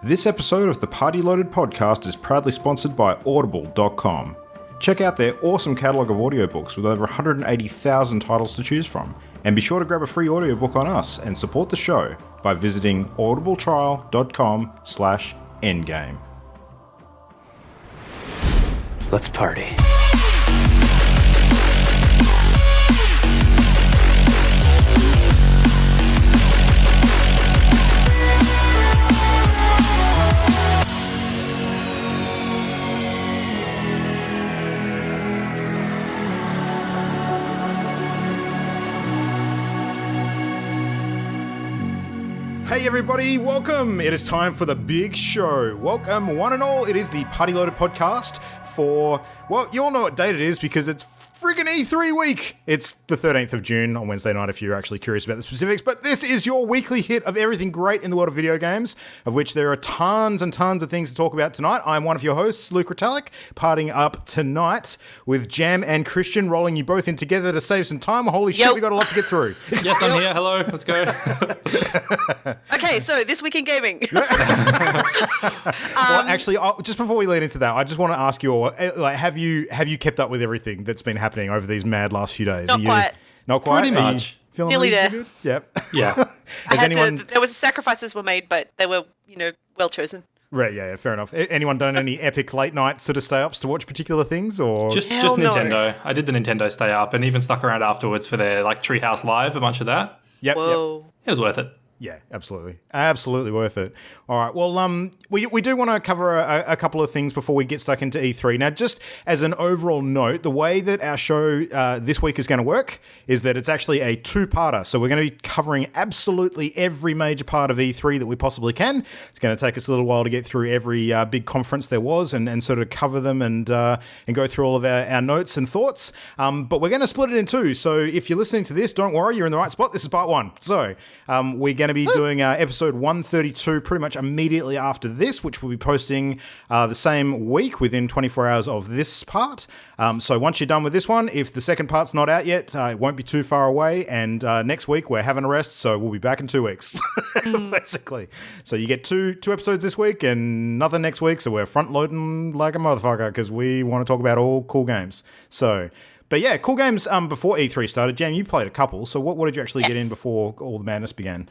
This episode of the Party Loaded podcast is proudly sponsored by Audible.com. Check out their awesome catalogue of audiobooks with over 180,000 titles to choose from. And be sure to grab a free audiobook on us and support the show by visiting audibletrial.com/endgame. Let's party. Hey everybody, welcome! It is time for the big show. Welcome one and all, it is the Party Loaded podcast for, well, you all know what date it is because it's friggin' E3 week. It's the 13th of June on Wednesday night if you're actually curious about the specifics, but this is your weekly hit of everything great in the world of video games, of which there are tons and tons of things to talk about tonight. I'm one of your hosts, Luke Ritalik, partying up tonight with Jam and Christian, rolling you both in together to save some time. Holy shit, we got a lot to get through. Yes, I'm here. Hello, let's go. Okay, so this week in gaming. Well, actually, just before we lead into that, I just want to ask you all, like, have you kept up with everything that's been happening over these mad last few days? Not quite. Not quite? Pretty much. Feeling Nearly there. good? Yep. Yeah. There was sacrifices were made, but they were, well chosen. Right, yeah, fair enough. Anyone done any epic late night sort of stay-ups to watch particular things? Or Just Hell no. Nintendo. I did the Nintendo stay up and even stuck around afterwards for their Treehouse Live, a bunch of that. Yep. Whoa. It was worth it. Yeah, absolutely. Absolutely worth it. All right, well, we do want to cover a couple of things before we get stuck into E3. Now, just as an overall note, the way that our show this week is going to work is that it's actually a two-parter. So we're going to be covering absolutely every major part of E3 that we possibly can. It's going to take us a little while to get through every big conference there was and sort of cover them and go through all of our notes and thoughts. But we're going to split it in two. So if you're listening to this, don't worry, you're in the right spot. This is part one. So we're going to be doing episode 132 pretty much immediately after this, which we'll be posting the same week within 24 hours of this part. So once you're done with this one, if the second part's not out yet, it won't be too far away. And next week we're having a rest, so we'll be back in 2 weeks, basically. So you get two episodes this week and nothing next week. So we're front loading like a motherfucker because we want to talk about all cool games. So. But yeah, cool games before E3 started. Jam, you played a couple. So what did you actually get in before all the madness began?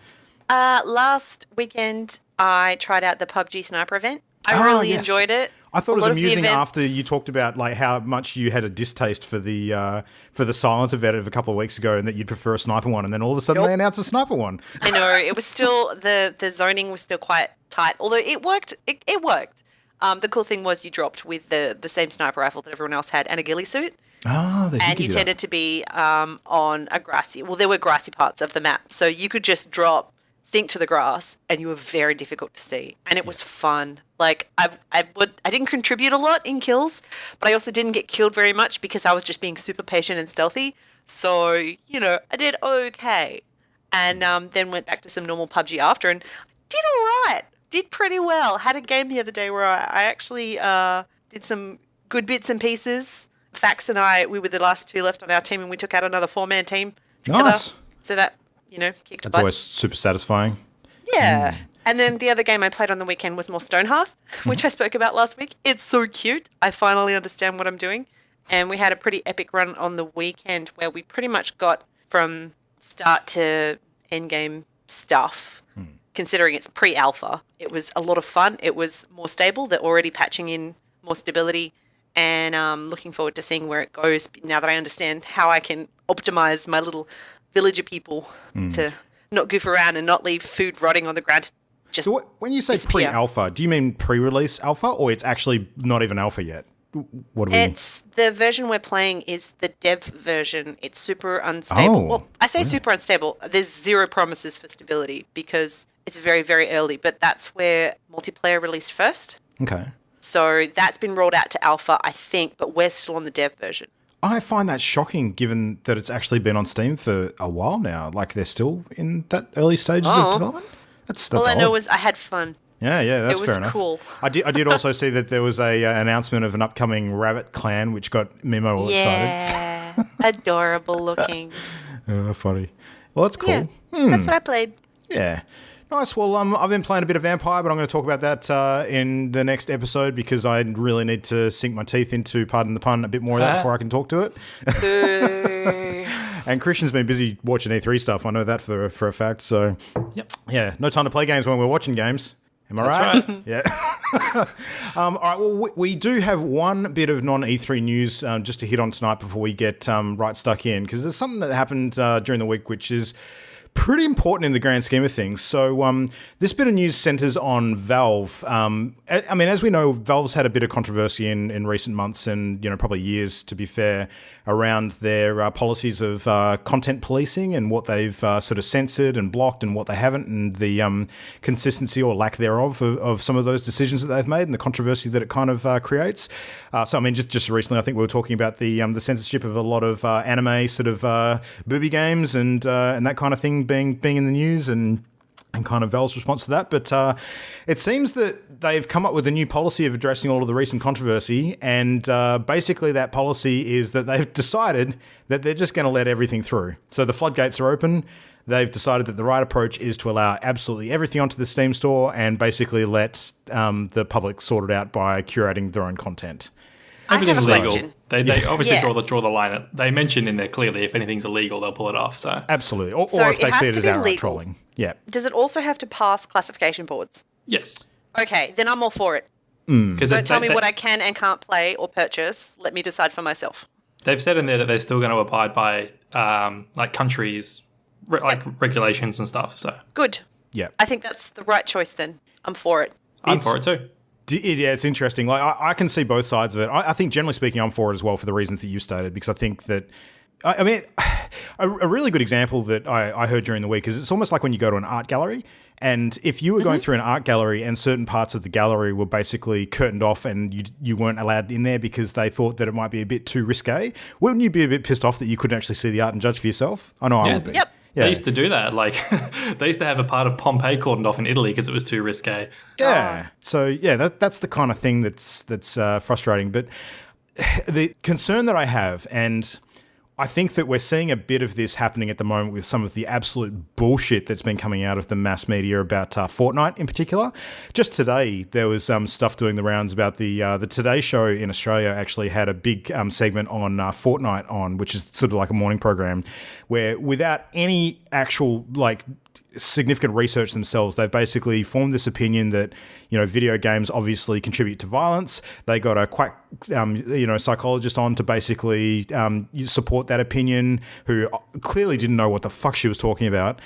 Last weekend, I tried out the PUBG Sniper event. I really enjoyed it. I thought it was amusing after you talked about like how much you had a distaste for the silence event of a couple of weeks ago and that you'd prefer a sniper one, and then all of a sudden they announced a sniper one. I know, it was still, the zoning was still quite tight, although it worked. It worked. The cool thing was you dropped with the same sniper rifle that everyone else had and a ghillie suit. Oh, they did and do you that. tended to be on a grassy, well, there were grassy parts of the map, so you could just sink to the grass, and you were very difficult to see, and it was fun. Like I didn't contribute a lot in kills, but I also didn't get killed very much because I was just being super patient and stealthy. So I did okay, and then went back to some normal PUBG after, and did all right, did pretty well. Had a game the other day where I actually did some good bits and pieces. Fax and we were the last two left on our team, and we took out another 4-man team together. Nice. So that, kicked That's butt. always super satisfying. Yeah. And then the other game I played on the weekend was more Stonehearth, which I spoke about last week. It's so cute. I finally understand what I'm doing. And we had a pretty epic run on the weekend where we pretty much got from start to end game stuff, considering it's pre-alpha. It was a lot of fun. It was more stable. They're already patching in more stability. And looking forward to seeing where it goes now that I understand how I can optimize my little villager people to not goof around and not leave food rotting on the ground. So when you say disappear. pre-alpha, do you mean pre-release alpha, or it's actually not even alpha yet? What do we? It's the version we're playing is the dev version. It's super unstable. Oh, well, I say super unstable. There's zero promises for stability because it's very, very early. But that's where multiplayer released first. Okay. So that's been rolled out to alpha, I think, but we're still on the dev version. I find that shocking given that it's actually been on Steam for a while now. Like they're still in that early stages of development. That's All I know odd. is I had fun. Yeah, that's It was fair enough. cool. I did also see that there was a announcement of an upcoming rabbit clan, which got Mimo all excited. Yeah, adorable looking. Funny. Well, that's cool. Yeah, that's what I played. Yeah. Nice. Well, I've been playing a bit of Vampire, but I'm going to talk about that in the next episode because I really need to sink my teeth into, pardon the pun, a bit more of that before I can talk to it. And Christian's been busy watching E3 stuff. I know that for a fact. So, yeah, no time to play games when we're watching games. Am I right? Right. Yeah. All right. Well, we do have one bit of non-E3 news just to hit on tonight before we get right stuck in, because there's something that happened during the week which is pretty important in the grand scheme of things. So this bit of news centers on Valve. I mean, as we know, Valve's had a bit of controversy in recent months and, probably years, to be fair, around their policies of content policing and what they've sort of censored and blocked and what they haven't, and the consistency or lack thereof of some of those decisions that they've made and the controversy that it kind of creates. So, I mean, just recently, I think we were talking about the censorship of a lot of anime sort of booby games and that kind of thing being in the news and kind of Valve's response to that. But it seems that they've come up with a new policy of addressing all of the recent controversy. And basically that policy is that they've decided that they're just going to let everything through. So the floodgates are open. They've decided that the right approach is to allow absolutely everything onto the Steam store and basically let the public sort it out by curating their own content. Everything's legal. legal. They obviously draw the line. They mention in there clearly if anything's illegal, they'll pull it off. So absolutely, or So if they it has see it to as be outright legal. trolling. Yeah, Does it also have to pass classification boards? yes, Okay, then I'm all for it. because Don't tell me what I can and can't play or purchase. Let me decide for myself. they've said in there that they're still going to abide by like countries like regulations and stuff. So Good. yeah. I think that's the right choice then. I'm for it. I'm for it too. Yeah, it's interesting. Like I can see both sides of it. I think generally speaking, I'm for it as well for the reasons that you stated, because I think that, I mean, a really good example that I heard during the week is it's almost like when you go to an art gallery, and if you were going through an art gallery and certain parts of the gallery were basically curtained off and you weren't allowed in there because they thought that it might be a bit too risque, wouldn't you be a bit pissed off that you couldn't actually see the art and judge for yourself? I know I would be. Yep. Yeah. They used to do that. Like they used to have a part of Pompeii cordoned off in Italy because it was too risque. Yeah. So yeah, that's the kind of thing that's frustrating. But the concern that I have, and I think that we're seeing a bit of this happening at the moment with some of the absolute bullshit that's been coming out of the mass media about Fortnite in particular. Just today, there was stuff doing the rounds about the Today Show in Australia actually had a big segment on Fortnite on, which is sort of like a morning program, where without any actual like significant research themselves, they've basically formed this opinion that video games obviously contribute to violence. They got a quack psychologist on to basically support that opinion, who clearly didn't know what the fuck she was talking about,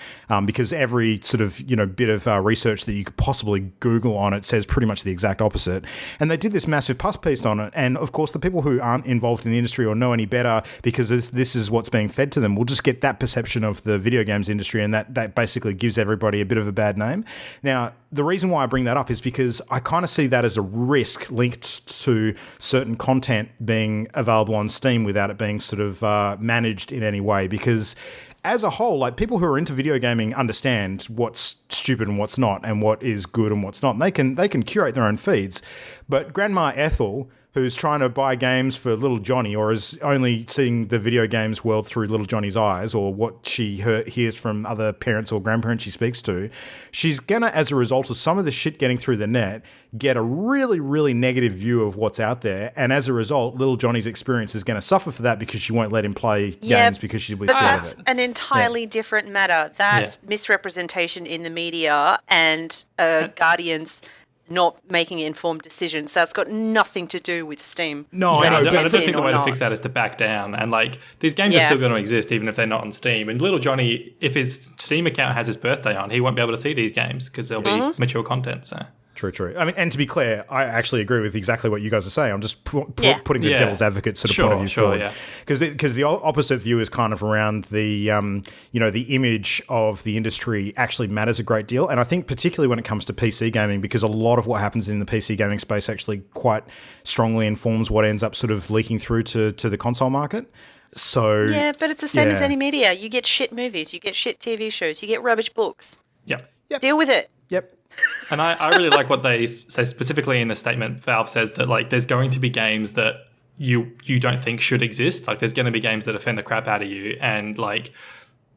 because every sort of bit of research that you could possibly Google on it says pretty much the exact opposite. And they did this massive puff piece on it, and of course the people who aren't involved in the industry or know any better, because this is what's being fed to them, will just get that perception of the video games industry, and that basically gives everybody a bit of a bad name. Now, the reason why I bring that up is because I kind of see that as a risk linked to certain content being available on Steam without it being sort of managed in any way. Because as a whole, like, people who are into video gaming understand what's stupid and what's not, and what is good and what's not. And they can curate their own feeds. But Grandma Ethel, who's trying to buy games for little Johnny, or is only seeing the video games world through little Johnny's eyes, or what she hears from other parents or grandparents she speaks to, she's gonna, as a result of some of the shit getting through the net, get a really, really negative view of what's out there. And as a result, little Johnny's experience is gonna suffer for that, because she won't let him play games because she'll be But scared that's of it. an entirely different matter. That's misrepresentation in the media and Guardians not making informed decisions. That's got nothing to do with Steam. No, I I know, don't but think the way to fix that is to back down. And like, these games are still going to exist even if they're not on Steam. And little Johnny, if his Steam account has his birthday on, he won't be able to see these games because there'll be mature content. So. True. I mean, and to be clear, I actually agree with exactly what you guys are saying. I'm just putting the devil's advocate sort of point of view forward. Because the opposite view is kind of around the, the image of the industry actually matters a great deal. And I think particularly when it comes to PC gaming, because a lot of what happens in the PC gaming space actually quite strongly informs what ends up sort of leaking through to the console market. So yeah, but it's the same as any media. You get shit movies, you get shit TV shows, you get rubbish books. Yep. Deal with it. Yep. And I really like what they say specifically in the statement. Valve says that like there's going to be games that you don't think should exist. Like there's going to be games that offend the crap out of you, and like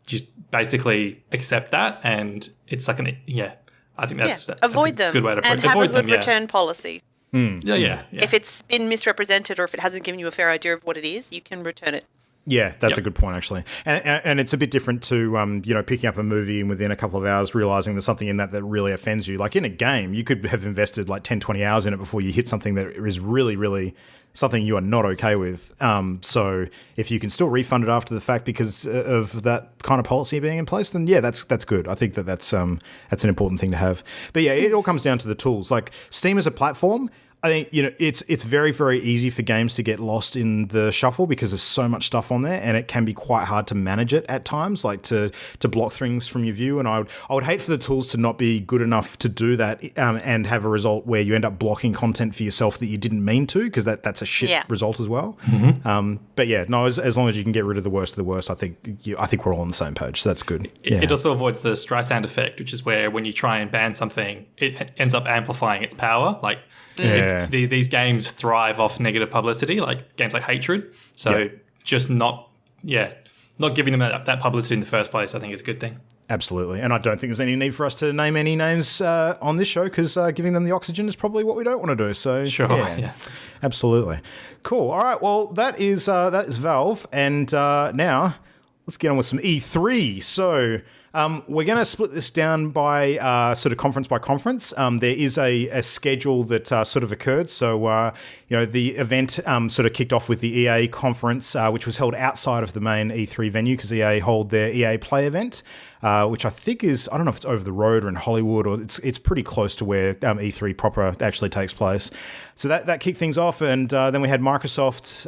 just basically accept that, and it's like I think that's avoid a them good way to and have a good return policy. Yeah. If it's been misrepresented or if it hasn't given you a fair idea of what it is, you can return it. Yeah, that's a good point, actually. And it's a bit different to, picking up a movie and within a couple of hours realizing there's something in that really offends you. Like in a game, you could have invested like 10, 20 hours in it before you hit something that is really, really something you are not okay with. So if you can still refund it after the fact because of that kind of policy being in place, then that's good. I think that's an important thing to have. But yeah, it all comes down to the tools. Like Steam as a platform, I think, it's very, very easy for games to get lost in the shuffle because there's so much stuff on there, and it can be quite hard to manage it at times, like to block things from your view. And I would hate for the tools to not be good enough to do that and have a result where you end up blocking content for yourself that you didn't mean to, because that's a shit result as well. But yeah, no, as long as you can get rid of the worst of the worst, I think we're all on the same page. So that's good. It also avoids the Streisand effect, which is where when you try and ban something, it ends up amplifying its power. Like, these games thrive off negative publicity, like games like Hatred. So just not giving them that publicity in the first place, I think is a good thing. Absolutely. And I don't think there's any need for us to name any names on this show because giving them the oxygen is probably what we don't want to do. So sure, absolutely. Cool. All right. Well, that is Valve. And now let's get on with some E3. So we're going to split this down by sort of conference by conference. There is a schedule that sort of occurred. So, the event sort of kicked off with the EA conference, which was held outside of the main E3 venue because EA hold their EA Play event, which I think is, I don't know if it's over the road or in Hollywood, or it's pretty close to where E3 proper actually takes place. So that kicked things off. And then we had Microsoft,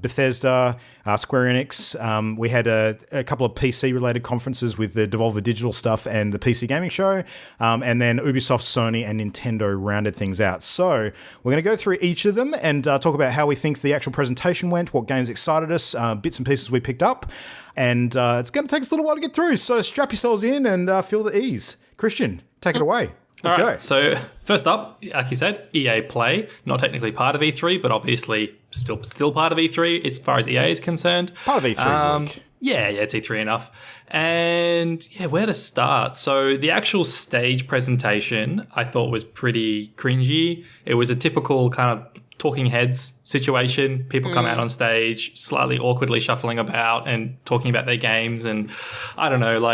Bethesda, Square Enix. We had a couple of PC-related conferences with the Devolver Digital stuff and the PC Gaming Show. And then Ubisoft, Sony, and Nintendo rounded things out. So we're going to go through each of them and talk about how we think the actual presentation went, what games excited us, bits and pieces we picked up. And it's going to take us a little while to get through. So strap yourselves in and feel the ease. Christian, take it away. Let's go. So first up, like you said, EA Play, not technically part of E3, but obviously still part of E3 as far as EA is concerned. Part of E3. Yeah, it's E3 enough. And where to start? So the actual stage presentation I thought was pretty cringy. It was a typical kind of talking heads situation. People come out on stage, slightly awkwardly shuffling about and talking about their games. And I don't know,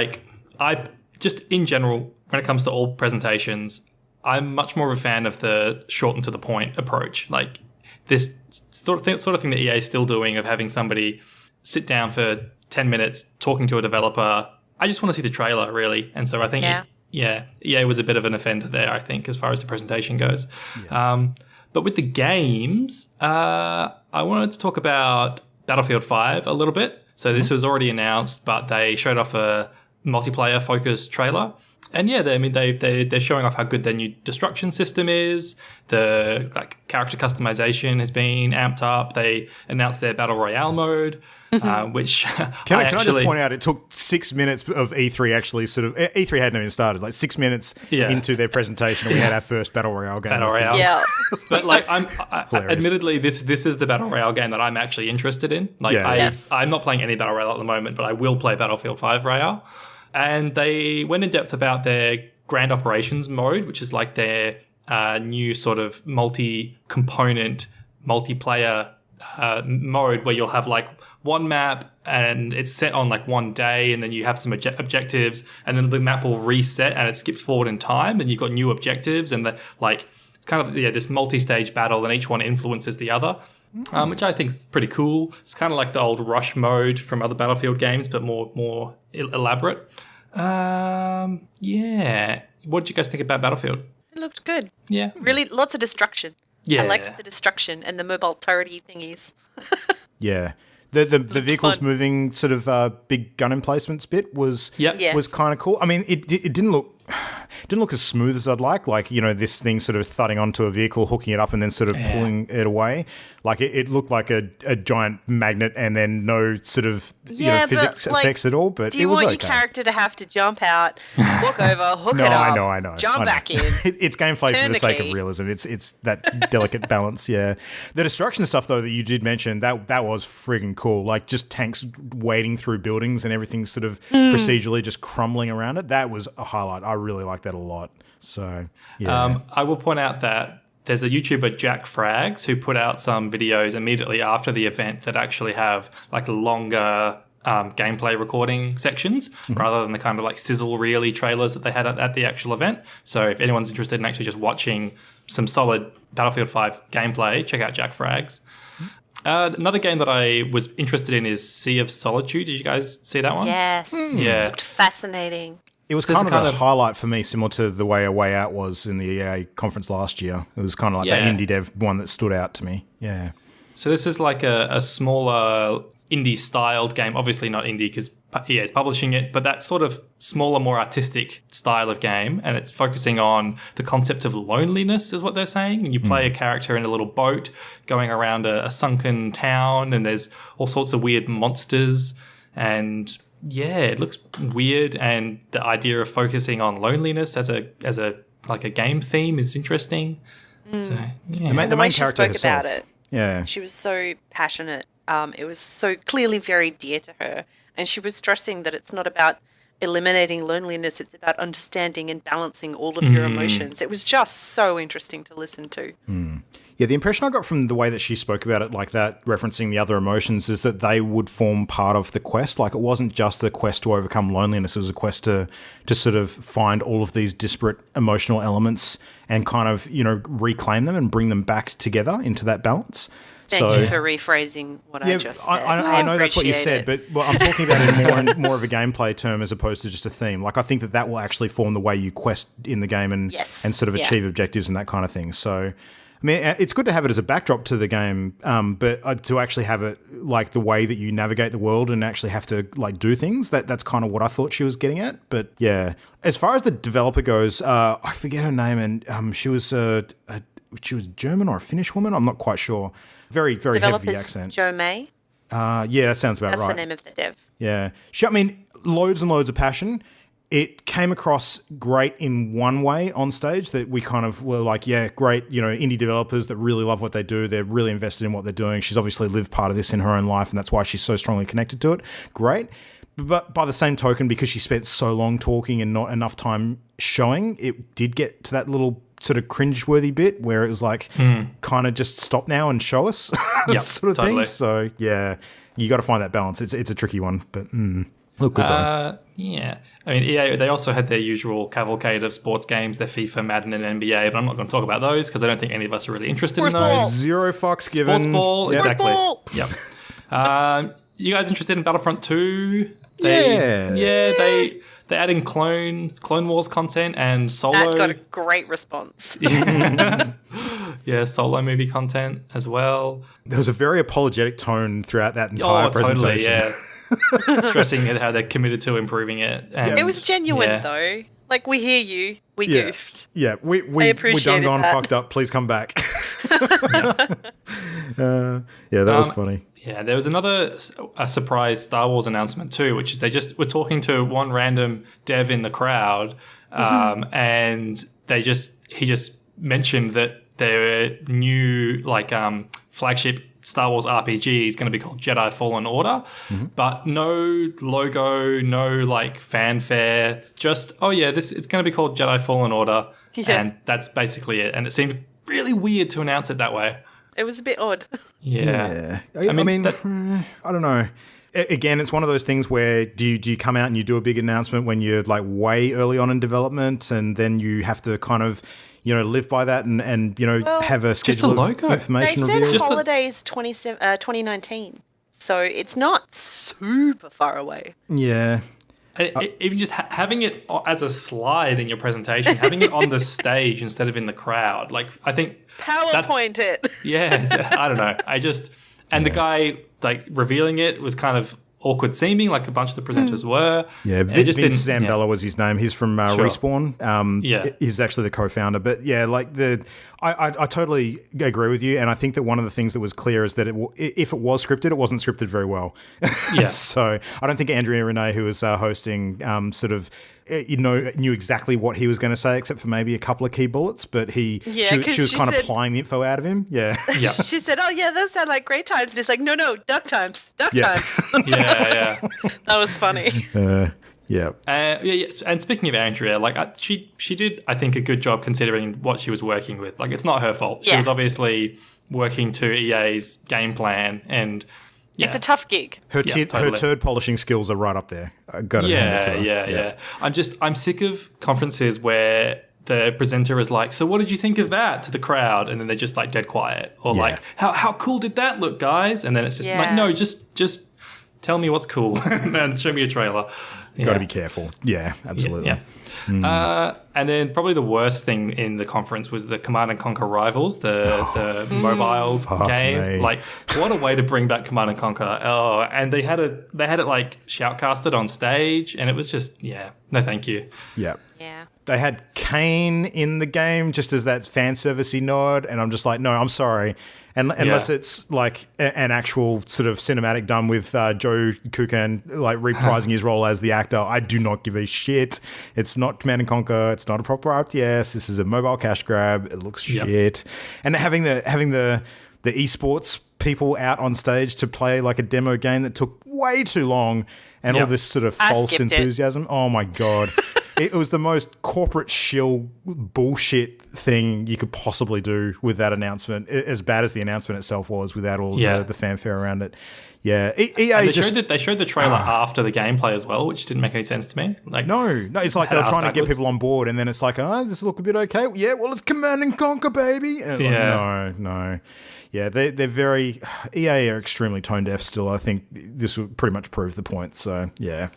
I just in general, when it comes to all presentations, I'm much more of a fan of the short and to the point approach. Like this sort of thing that EA is still doing of having somebody sit down for 10 minutes talking to a developer. I just want to see the trailer, really. And so I think, EA was a bit of an offender there, I think, as far as the presentation goes. Yeah. But with the games, I wanted to talk about Battlefield 5 a little bit. So this was already announced, but they showed off a multiplayer-focused trailer. And they're showing off how good their new destruction system is. The character customization has been amped up. They announced their Battle Royale mode, which Can I just point out, it took 6 minutes of E3 actually E3 hadn't even started, like 6 minutes into their presentation, and we had our first Battle Royale game. Battle Royale. Yeah. But admittedly, this is the Battle Royale game that I'm actually interested in. I'm not playing any Battle Royale at the moment, but I will play Battlefield 5 Royale. And they went in depth about their Grand Operations mode, which is like their new sort of multi-component, multiplayer mode where you'll have like one map and it's set on like one day, and then you have some objectives, and then the map will reset and it skips forward in time, and you've got new objectives, and it's kind of this multi-stage battle, and each one influences the other. Which I think is pretty cool. It's kind of like the old Rush mode from other Battlefield games, but more elaborate. What did you guys think about Battlefield? It looked good. Yeah. Really, lots of destruction. Yeah. I liked the destruction and the mobile turrety thingies. Yeah. The vehicles fun. Moving sort of big gun emplacements bit was kind of cool. I mean, it didn't look didn't look as smooth as I'd like, this thing sort of thudding onto a vehicle, hooking it up and then sort of pulling it away. Like it looked like a giant magnet and then no sort of physics effects at all. But do you want your character to have to jump out, walk over, hook it up, I know, jump back in? It's gameplay for the sake of realism. It's that delicate balance. Yeah, the destruction stuff though that you did mention that was friggin' cool. Like just tanks wading through buildings and everything sort of procedurally just crumbling around it. That was a highlight. I really like that a lot. So yeah, I will point out that there's a YouTuber, Jack Frags, who put out some videos immediately after the event that actually have like longer gameplay recording sections rather than the kind of like sizzle reely trailers that they had at the actual event. So if anyone's interested in actually just watching some solid Battlefield 5 gameplay, check out Jack Frags. Another game that I was interested in is Sea of Solitude. Did you guys see that one? Yes. Yeah. It looked fascinating. It was kind of a highlight for me, similar to the way A Way Out was in the EA conference last year. It was kind of like the indie dev one that stood out to me. Yeah. So this is like a smaller indie-styled game. Obviously not indie because EA is publishing it, but that sort of smaller, more artistic style of game. And it's focusing on the concept of loneliness is what they're saying. And you play a character in a little boat going around a sunken town and there's all sorts of weird monsters and... yeah, it looks weird, and the idea of focusing on loneliness as a like a game theme is interesting. So yeah. The main she character spoke herself. about it. Yeah, She was so passionate. It was so clearly very dear to her, and she was stressing that it's not about eliminating loneliness; it's about understanding and balancing all of your emotions. It was just so interesting to listen to. Yeah, the impression I got from the way that she spoke about it like that, referencing the other emotions, is that they would form part of the quest. Like, it wasn't just the quest to overcome loneliness. It was a quest to sort of find all of these disparate emotional elements and kind of, reclaim them and bring them back together into that balance. Thank you for rephrasing what I just said. I know that's what you said, appreciate but I'm talking about it in more of a gameplay term as opposed to just a theme. Like, I think that will actually form the way you quest in the game and sort of achieve objectives and that kind of thing. So... I mean, it's good to have it as a backdrop to the game, but to actually have it like the way that you navigate the world and actually have to like do things, that's kind of what I thought she was getting at. But yeah, as far as the developer goes, I forget her name, and she was German or a Finnish woman. I'm not quite sure. Very, very heavy accent. Joe May. Yeah, that sounds about right. That's the name of the dev. Yeah, loads and loads of passion. It came across great in one way on stage that we kind of were like, yeah, great, indie developers that really love what they do. They're really invested in what they're doing. She's obviously lived part of this in her own life, and that's why she's so strongly connected to it. Great. But by the same token, because she spent so long talking and not enough time showing, it did get to that little sort of cringe-worthy bit where it was like, kind of just stop now and show us sort of thing. So, yeah, you got to find that balance. It's a tricky one, but... Look good though. Yeah. I mean, EA, they also had their usual cavalcade of sports games, their FIFA, Madden, and NBA, but I'm not going to talk about those because I don't think any of us are really interested in those. Zero fucks given. Sports ball, yep. exactly. Ball. Yep. You guys interested in Battlefront 2? They add in Clone Wars content and solo. That got a great response. Yeah, solo movie content as well. There was a very apologetic tone throughout that entire presentation. Totally, yeah. Stressing how they're committed to improving it. And, it was genuine though. Like, we hear you. We goofed. Yeah, we done gone fucked up. Please come back. That was funny. Yeah, there was a surprise Star Wars announcement too, which is they just were talking to one random dev in the crowd, and he just mentioned that their new flagship Star Wars RPG is going to be called Jedi Fallen Order, but no logo, no fanfare, just it's going to be called Jedi Fallen Order, and that's basically it. And it seemed really weird to announce it that way. It was a bit odd. Yeah. I mean, I don't know. Again, it's one of those things where do you come out and you do a big announcement when you're way early on in development, and then you have to kind of live by that and have a schedule of information. They said holidays 2019, so it's not super far away. Yeah. Even just having it as a slide in your presentation, having it on the stage instead of in the crowd, I think PowerPoint it. Yeah, I don't know. The guy revealing it was kind of awkward seeming, like a bunch of the presenters were. Yeah, Vince Zambella was his name. He's from Respawn. He's actually the co-founder. But yeah, like I totally agree with you, and I think that one of the things that was clear is that if it was scripted, it wasn't scripted very well. Yeah. So I don't think Andrea Renee, who was hosting, knew exactly what he was going to say, except for maybe a couple of key bullets. But she was kind of plying the info out of him. Yeah. Yeah. She said, "Oh yeah, those sound like great times," and it's like, "No, duck times, duck times." Yeah. That was funny. Yeah. And speaking of Andrea, like she did, I think, a good job considering what she was working with. Like, it's not her fault. She was obviously working to EA's game plan, and it's a tough gig. Her turd polishing skills are right up there. I got to hand it to her. Yeah. I'm sick of conferences where the presenter is like, "So what did you think of that?" to the crowd, and then they're just like dead quiet, or like, "How cool did that look, guys?" And then it's just like, no, just tell me what's cool and show me a trailer. Got to be careful. Yeah, absolutely. And then probably the worst thing in the conference was the Command and Conquer Rivals, the mobile game. Me. Like, what a way to bring back Command and Conquer. Oh, and they had it like shoutcasted on stage, and it was just no thank you. Yeah. Yeah. They had Kane in the game just as that fan servicey nod, and I'm just like, no, I'm sorry. And unless it's like an actual sort of cinematic done with Joe Kukan like reprising his role as the actor, I do not give a shit. It's not Command & Conquer. It's not a proper RTS. This is a mobile cash grab. It looks shit. And having the esports people out on stage to play like a demo game that took way too long and all this sort of false enthusiasm. Oh my God. It was the most corporate shill bullshit thing you could possibly do with that announcement, as bad as the announcement itself was without all the fanfare around it. Yeah, EA they showed the trailer after the gameplay as well, which didn't make any sense to me. Like, no, it's like they were trying to get people on board, and then it's like, this look a bit okay. Yeah, well, it's Command and Conquer, baby. And no. Yeah, they're very EA are extremely tone deaf still. I think this would pretty much prove the point. So yeah.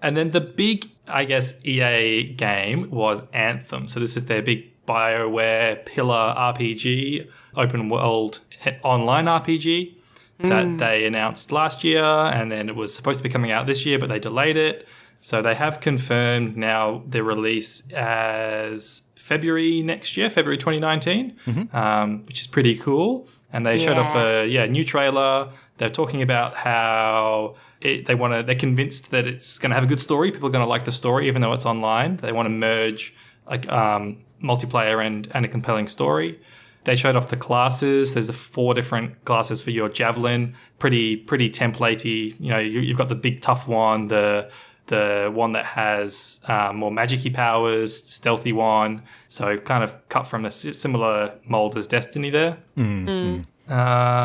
And then the big, I guess, EA game was Anthem. So this is their big BioWare pillar RPG, open world online RPG that they announced last year, and then it was supposed to be coming out this year, but they delayed it. So they have confirmed now their release as February next year, February 2019, which is pretty cool. And they showed off a new trailer. They're talking about how they're convinced that it's going to have a good story. People are going to like the story, even though it's online. They want to merge like multiplayer and a compelling story. They showed off the classes. There's the 4 different classes for your javelin. Pretty templatey. You know, you've got the big tough one, the one that has more magic-y powers, stealthy one. So kind of cut from a similar mold as Destiny there. No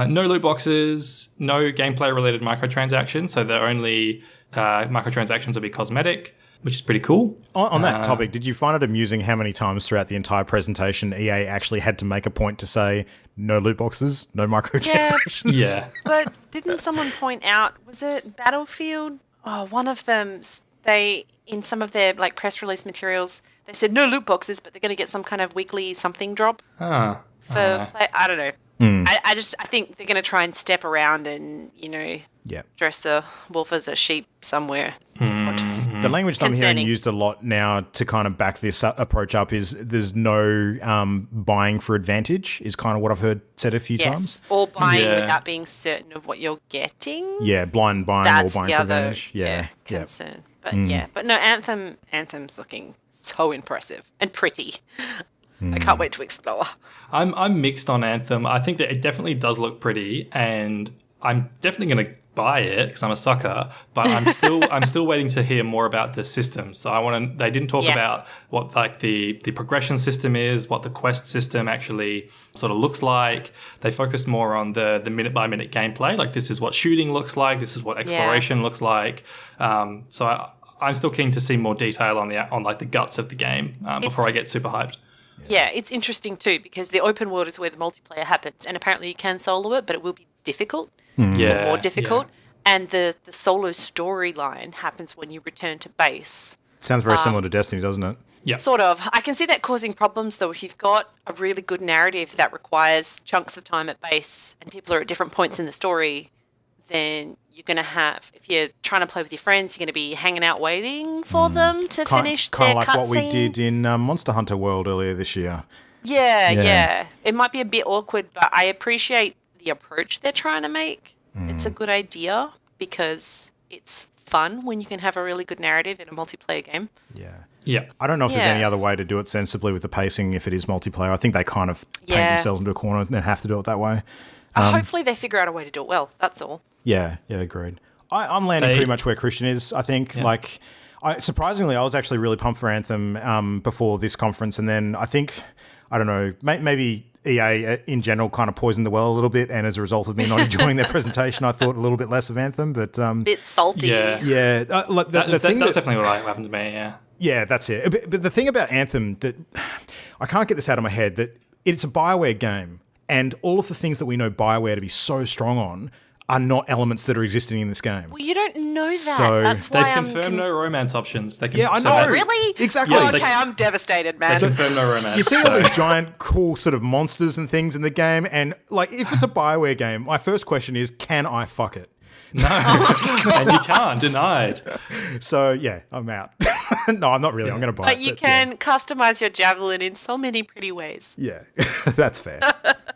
loot boxes, no gameplay-related microtransactions. So the only microtransactions will be cosmetic, which is pretty cool. On that topic, did you find it amusing how many times throughout the entire presentation EA actually had to make a point to say no loot boxes, no microtransactions? Yeah. But didn't someone point out, was it Battlefield? Oh, one of them, in some of their like press release materials, they said no loot boxes, but they're going to get some kind of weekly something drop. I don't know. I think they're going to try and step around and, dress the wolf as a sheep somewhere. The language that I'm hearing used a lot now to kind of back this approach up is there's no buying for advantage is kind of what I've heard said a few times. Or buying without being certain of what you're getting. Yeah, blind buying That's or buying the for other, advantage. concern. But but no, Anthem's looking so impressive and pretty. I can't wait to explore. I'm mixed on Anthem. I think that it definitely does look pretty, and I'm definitely going to buy it because I'm a sucker. But I'm still waiting to hear more about the system. So they didn't talk about what like the progression system is, what the quest system actually sort of looks like. They focused more on the minute by minute gameplay. Like, this is what shooting looks like. This is what exploration looks like. So I'm still keen to see more detail on like the guts of the game before I get super hyped. Yeah, it's interesting too because the open world is where the multiplayer happens, and apparently you can solo it, but it will be difficult, more difficult. And the solo storyline happens when you return to base. Sounds very similar to Destiny, doesn't it? Yeah, sort of. I can see that causing problems though. If you've got a really good narrative that requires chunks of time at base, and people are at different points in the story, then you're going to have, if you're trying to play with your friends, you're going to be hanging out waiting for them to finish kind their of like what we cutscene. did in Monster Hunter World earlier this year. Yeah. It might be a bit awkward, but I appreciate the approach they're trying to make. It's a good idea because it's fun when you can have a really good narrative in a multiplayer game. Yeah. I don't know if there's any other way to do it sensibly with the pacing if it is multiplayer. I think they kind of paint themselves into a corner and have to do it that way. Hopefully they figure out a way to do it well. That's all. Yeah, agreed. I'm landing pretty much where Christian is, I think. Like, surprisingly, I was actually really pumped for Anthem before this conference. And then I think, I don't know, maybe EA in general kind of poisoned the well a little bit. And as a result of me not enjoying their presentation, I thought a little bit less of Anthem. But Bit salty. yeah. Like That was definitely what happened to me, yeah. Yeah, that's it. But the thing about Anthem that I can't get this out of my head, that it's a BioWare game, and all of the things that we know BioWare to be so strong on are not elements that are existing in this game. Well, you don't know that. So- That's why They've I'm confirmed no romance options. They Yeah, I so know. that's- Really? Exactly. Oh, Yeah, okay, I'm devastated, man. They confirmed no romance. You see all these giant, cool sort of monsters and things in the game, and like if it's a BioWare game, my first question is, can I fuck it? No, and you can't. Denied. So yeah, I'm out. No, I'm not really. I'm going to buy it. But you can customize your javelin in so many pretty ways. Yeah, that's fair.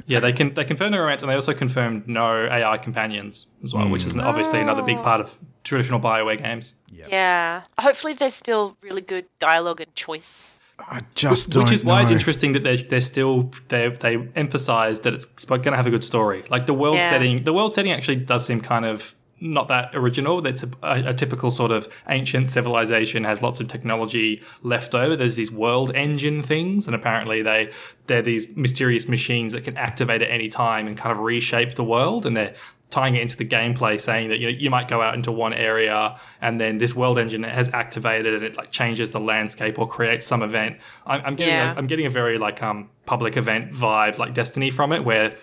Yeah, they confirmed no romance, and they also confirmed no AI companions as well, which is obviously another big part of traditional BioWare games. Yeah. Hopefully there's still really good dialogue and choice. I just don't Which is why it's know. interesting that they emphasize that it's going to have a good story. Like the world setting, actually does seem kind of not that original. That's a typical sort of ancient civilization, has lots of technology left over. There's these world engine things, and apparently they're these mysterious machines that can activate at any time and kind of reshape the world. And they're tying it into the gameplay, saying that you might go out into one area and then this world engine has activated and it like changes the landscape or creates some event. I'm getting a very like public event vibe, like Destiny from it, where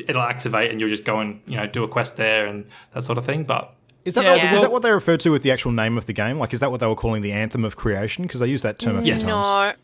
it'll activate and you'll just go and do a quest there and that sort of thing. But Is that what they referred to with the actual name of the game? Like, is that what they were calling the Anthem of Creation? Because they use that term a few times.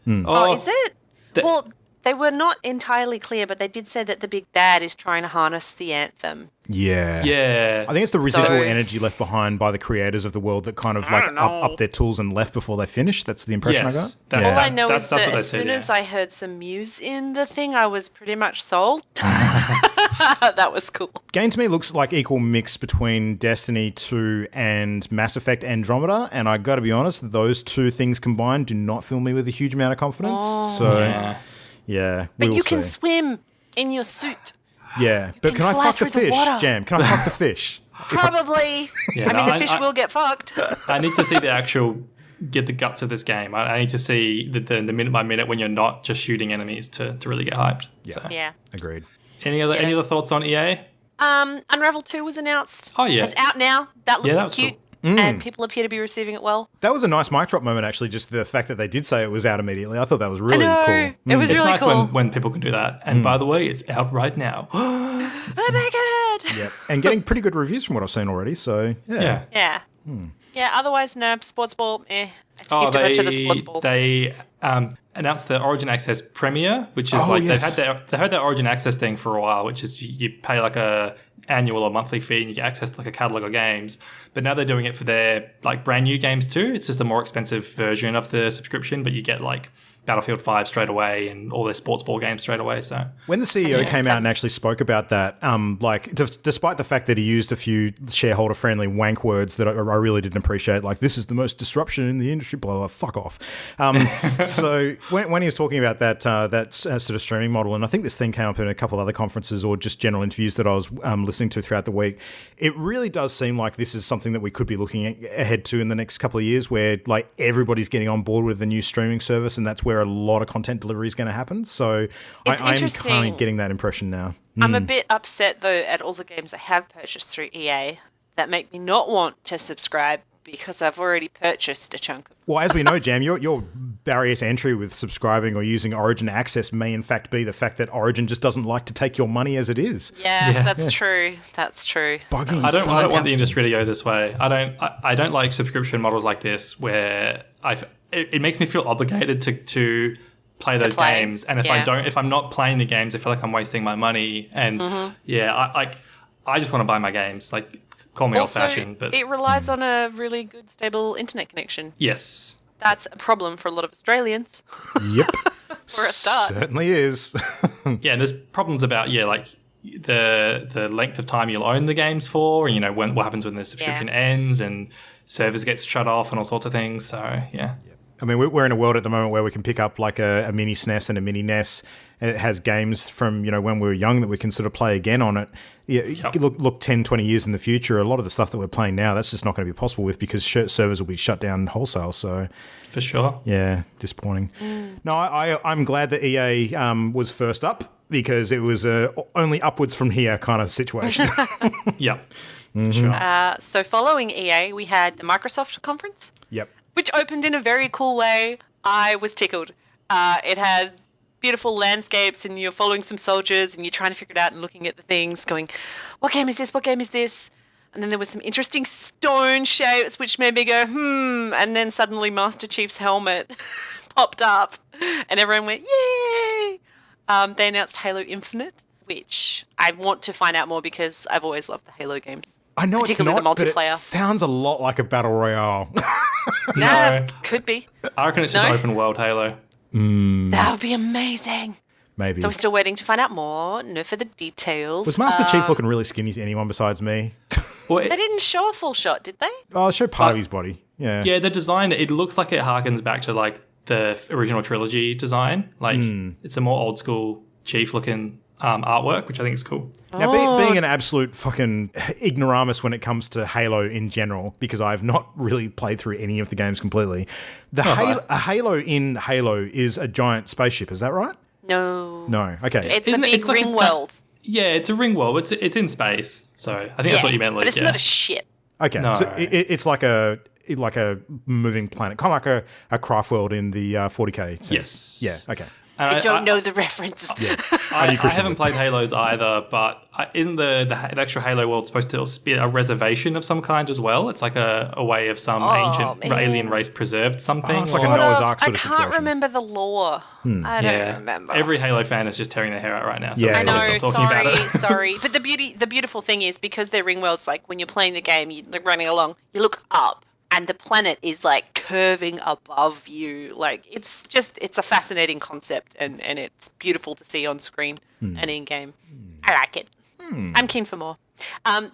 No. Oh, is it? Well, they were not entirely clear, but they did say that the big bad is trying to harness the anthem. Yeah. Yeah. I think it's the residual energy left behind by the creators of the world that kind of like up their tools and left before they finished. That's the impression I got. All I know is that's that what as they said, soon as I heard some Muse in the thing, I was pretty much sold. That was cool. Game to me looks like equal mix between Destiny 2 and Mass Effect Andromeda, and I got to be honest, those two things combined do not fill me with a huge amount of confidence. Yeah, but you can swim in your suit. Yeah, but can I fly fuck the through the fish, water. Jam? Can I fuck the fish? Probably. The fish will get fucked. I need to see get the guts of this game. I need to see the minute by minute when you're not just shooting enemies to really get hyped. Yeah. So. Yeah. Agreed. Any other thoughts on EA? Unravel 2 was announced. Oh, yeah. It's out now. That Yeah, that looks was cute. And people appear to be receiving it well. That was a nice mic drop moment, actually, just the fact that they did say it was out immediately. I thought that was really cool. It was It's really nice cool. when people can do that. And by the way, it's out right now. Oh my god. Yeah, and getting pretty good reviews from what I've seen already, so yeah. Yeah. Yeah, otherwise, no. Sports Ball, I skipped a bunch of the Sports Ball. They announced the Origin Access Premier, which is they've had their Origin Access thing for a while, which is you pay like a annual or monthly fee and you get access to like a catalog of games. But now they're doing it for their like brand new games too. It's just a more expensive version of the subscription, but you get like Battlefield 5 straight away and all their sports ball games straight away. So when the CEO came out and actually spoke about that, despite the fact that he used a few shareholder-friendly wank words that I really didn't appreciate, like this is the most disruption in the industry, blah, blah, fuck off. So when he was talking about that sort of streaming model, and I think this thing came up in a couple of other conferences or just general interviews that I was listening to throughout the week, it really does seem like this is something that we could be looking ahead to in the next couple of years, where like everybody's getting on board with the new streaming service, and that's where a lot of content delivery is going to happen. So I'm kind of getting that impression now. I'm a bit upset though at all the games I have purchased through EA that make me not want to subscribe because I've already purchased a chunk of. Well, as we know, Jam, your barrier to entry with subscribing or using Origin Access may in fact be the fact that Origin just doesn't like to take your money as it is. Yeah, that's true. That's true. Buggy. I don't want the industry to go this way. I don't like subscription models like this where it makes me feel obligated to play those games, and if I'm not playing the games, I feel like I'm wasting my money. And I just want to buy my games. Like call me Also, old-fashioned, but it relies on a really good, stable internet connection. yes. That's a problem for a lot of Australians. Yep. For a start. Certainly is. Yeah, and there's problems about like the length of time you'll own the games for, and what happens when the subscription ends and servers get shut off and all sorts of things. So yeah. I mean, we're in a world at the moment where we can pick up like a mini SNES and a mini NES. And it has games from, when we were young that we can sort of play again on it. Yeah, Yep. Look 10, 20 years in the future, a lot of the stuff that we're playing now, that's just not going to be possible with because servers will be shut down wholesale. So, For sure. yeah, disappointing. No, I'm glad that EA was first up because it was only upwards from here kind of situation. Yep. Sure. So following EA, we had the Microsoft conference, Yep. which opened in a very cool way. I was tickled. It had beautiful landscapes and you're following some soldiers and you're trying to figure it out and looking at the things going, what game is this? What game is this? And then there was some interesting stone shapes which made me go, and then suddenly Master Chief's helmet popped up and everyone went, yay! They announced Halo Infinite, which I want to find out more because I've always loved the Halo games. I know it's Particularly not, the but multiplayer. it sounds a lot like a battle royale. No. Could be. I reckon it's just No? open world Halo. That would be amazing. Maybe. So we're still waiting to find out more. No further details. Was Master Chief looking really skinny to anyone besides me? Well, They didn't show a full shot, did they? Oh, it showed part of his body. Yeah. yeah, the design, it looks like it harkens back to like the original trilogy design. Like it's a more old school Chief looking artwork, which I think is cool. Now, being an absolute fucking ignoramus when it comes to Halo in general, because I've not really played through any of the games completely, a Halo in Halo is a giant spaceship. Is that right? No. No. Okay. It's Isn't a it- big it's like ring a world. Yeah, it's a ring world. It's in space. So I think that's what you meant, Luke. But it's yeah. not a ship. Okay. No. So it's like a moving planet, kind of like a craft world in the 40K sense. Yes. Yeah. Okay. And I don't know the reference. I haven't played Halos either, but isn't the actual Halo world supposed to be a reservation of some kind as well? It's like a way of some ancient man. alien race preserved something. Oh, it's like a Sort Noah's of. Ark sort I of can't situation. remember the lore. I don't remember. Every Halo fan is just tearing their hair out right now. So Yeah. we're I probably know, not talking about it. sorry. But the beautiful thing is because they're ring worlds, like when you're playing the game, you're running along, you look up and the planet is like curving above you. Like it's a fascinating concept and it's beautiful to see on screen and in game. I like it. I'm keen for more.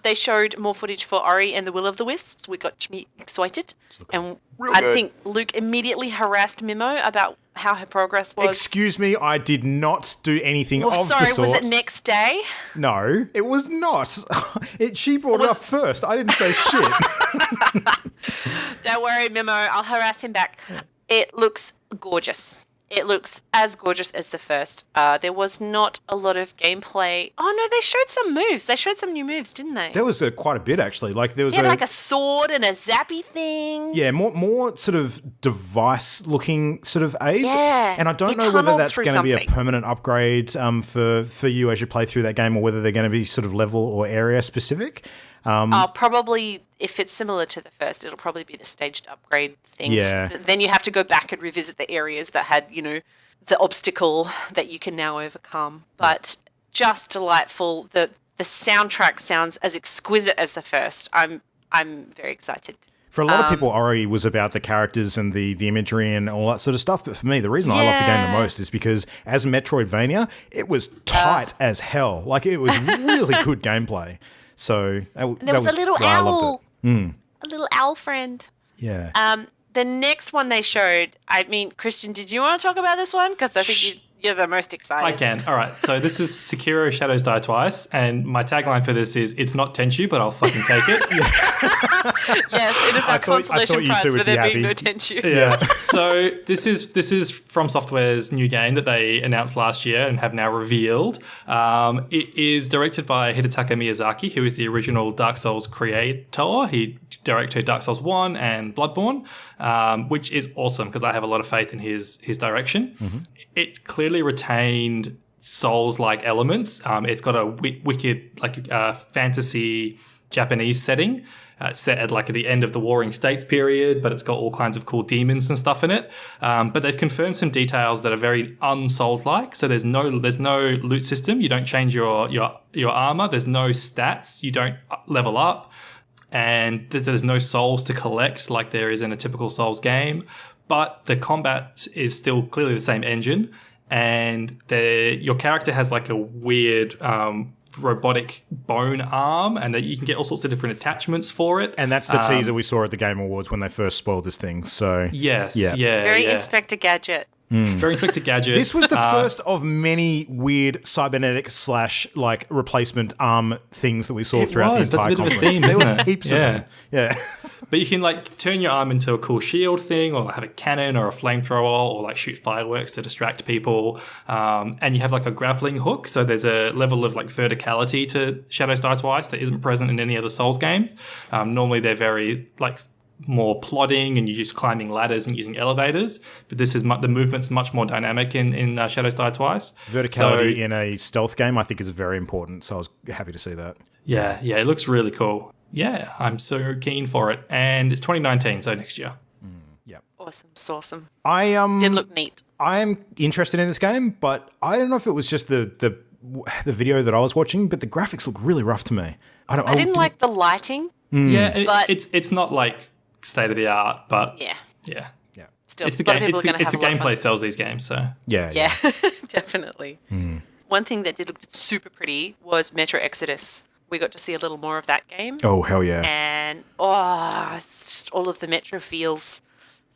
They showed more footage for Ori and the Will of the Wisps. We got me excited. And I think Luke immediately harassed Mimo about how her progress was. Excuse me, I did not do anything Well, of sorry, the sort. was it next day? No, it was not. She brought it up first. I didn't say shit. Don't worry, Mimo. I'll harass him back. It looks gorgeous. It looks as gorgeous as the first. There was not a lot of gameplay. Oh, no, they showed some moves. They showed some new moves, didn't they? There was quite a bit, actually. Like there was They had like a sword and a zappy thing. Yeah, more sort of device-looking sort of aids. Yeah, And I don't he know whether tunneled that's through going to be a something. permanent upgrade for you as you play through that game, or whether they're going to be sort of level or area specific. Probably, if it's similar to the first, it'll probably be the staged upgrade things. Yeah. Then you have to go back and revisit the areas that had, the obstacle that you can now overcome. But just delightful. The soundtrack sounds as exquisite as the first. I'm very excited. For a lot of people, Ori was about the characters and the imagery and all that sort of stuff. But for me, the reason I love the game the most is because as Metroidvania, it was tight as hell. Like, it was really good gameplay. So And there was a little why I loved owl. it. A little owl friend. Yeah. The next one they showed, I mean, Christian, did you want to talk about this one? Because I think you're the most excited. I can. All right. So this is Sekiro Shadows Die Twice, and my tagline for this is, "It's not Tenchu, but I'll fucking take it." Yes, it is our I thought consolation you prize two for would be there being happy. no Tenchu. Yeah. So this is From Software's new game that they announced last year and have now revealed. It is directed by Hidetaka Miyazaki, who is the original Dark Souls creator. He directed Dark Souls 1 and Bloodborne, which is awesome because I have a lot of faith in his direction. It clearly retained Souls-like elements. It's got a wicked fantasy Japanese setting. Set at at the end of the Warring States period, but it's got all kinds of cool demons and stuff in it. But they've confirmed some details that are very un-Souls-like. So there's no loot system. You don't change your armor. There's no stats. You don't level up. and there's no souls to collect like there is in a typical Souls game, but the combat is still clearly the same engine, and your character has like a weird robotic bone arm, and that you can get all sorts of different attachments for it. And that's the teaser we saw at the Game Awards when they first spoiled this thing. So yes, yeah. Very Inspector Gadget. Very Inspector Gadget. This was the first of many weird cybernetic / like replacement arm things that we saw throughout the entire That's a bit conference. of a theme, There isn't was it? heaps of them. Yeah. But you can like turn your arm into a cool shield thing, or have a cannon or a flamethrower, or like shoot fireworks to distract people. And you have like a grappling hook. So there's a level of like verticality to Shadows Die Twice that isn't present in any other Souls games. Normally they're very like more plodding, and you're just climbing ladders and using elevators. But this is the movement's much more dynamic in Shadows Die Twice. Verticality in a stealth game, I think, is very important. So I was happy to see that. Yeah, it looks really cool. Yeah, I'm so keen for it. And it's 2019, so next year. Awesome. I Did look neat. I am interested in this game, but I don't know if it was just the video that I was watching, but the graphics look really rough to me. I didn't like the lighting. Yeah, But- it's not like state of the art, but Yeah. Still, It's the a lot of game. people It's are going to have the a lot of fun. gameplay sells these games. So Yeah, definitely. One thing that did look super pretty was Metro Exodus. We got to see a little more of that game. Oh, hell yeah. And, it's just all of the Metro feels.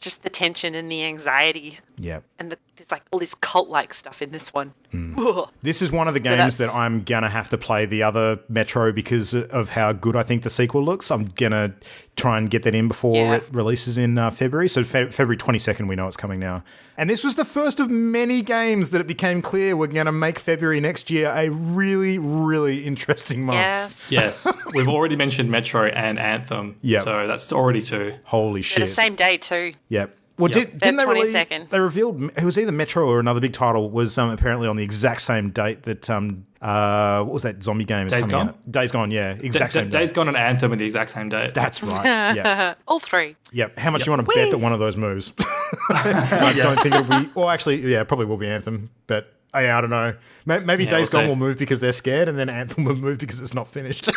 Just the tension and the anxiety. Yeah. And there's like all this cult-like stuff in this one. Ugh. This is one of the games that I'm going to have to play the other Metro because of how good I think the sequel looks. I'm going to try and get that in before it releases in February. So February 22nd, we know it's coming now. And this was the first of many games that it became clear we're going to make February next year a really, really interesting month. yes, we've already mentioned Metro and Anthem. Yep. So that's already 2. Holy They're shit. the same day too. Yep. Well, Yep. didn't they release? 22nd. They revealed it was either Metro or another big title was apparently on the exact same date that what was that zombie game is Days coming Gone? out? Days Gone, yeah, exact same Days date. Gone and Anthem are the exact same date. That's right. Yeah. All three. Yep. How much do you want to bet that one of those moves? I don't think it'll be. Well, actually, yeah, it probably will be Anthem, but I don't know. Maybe Days we'll Gone see. will move because they're scared, and then Anthem will move because it's not finished.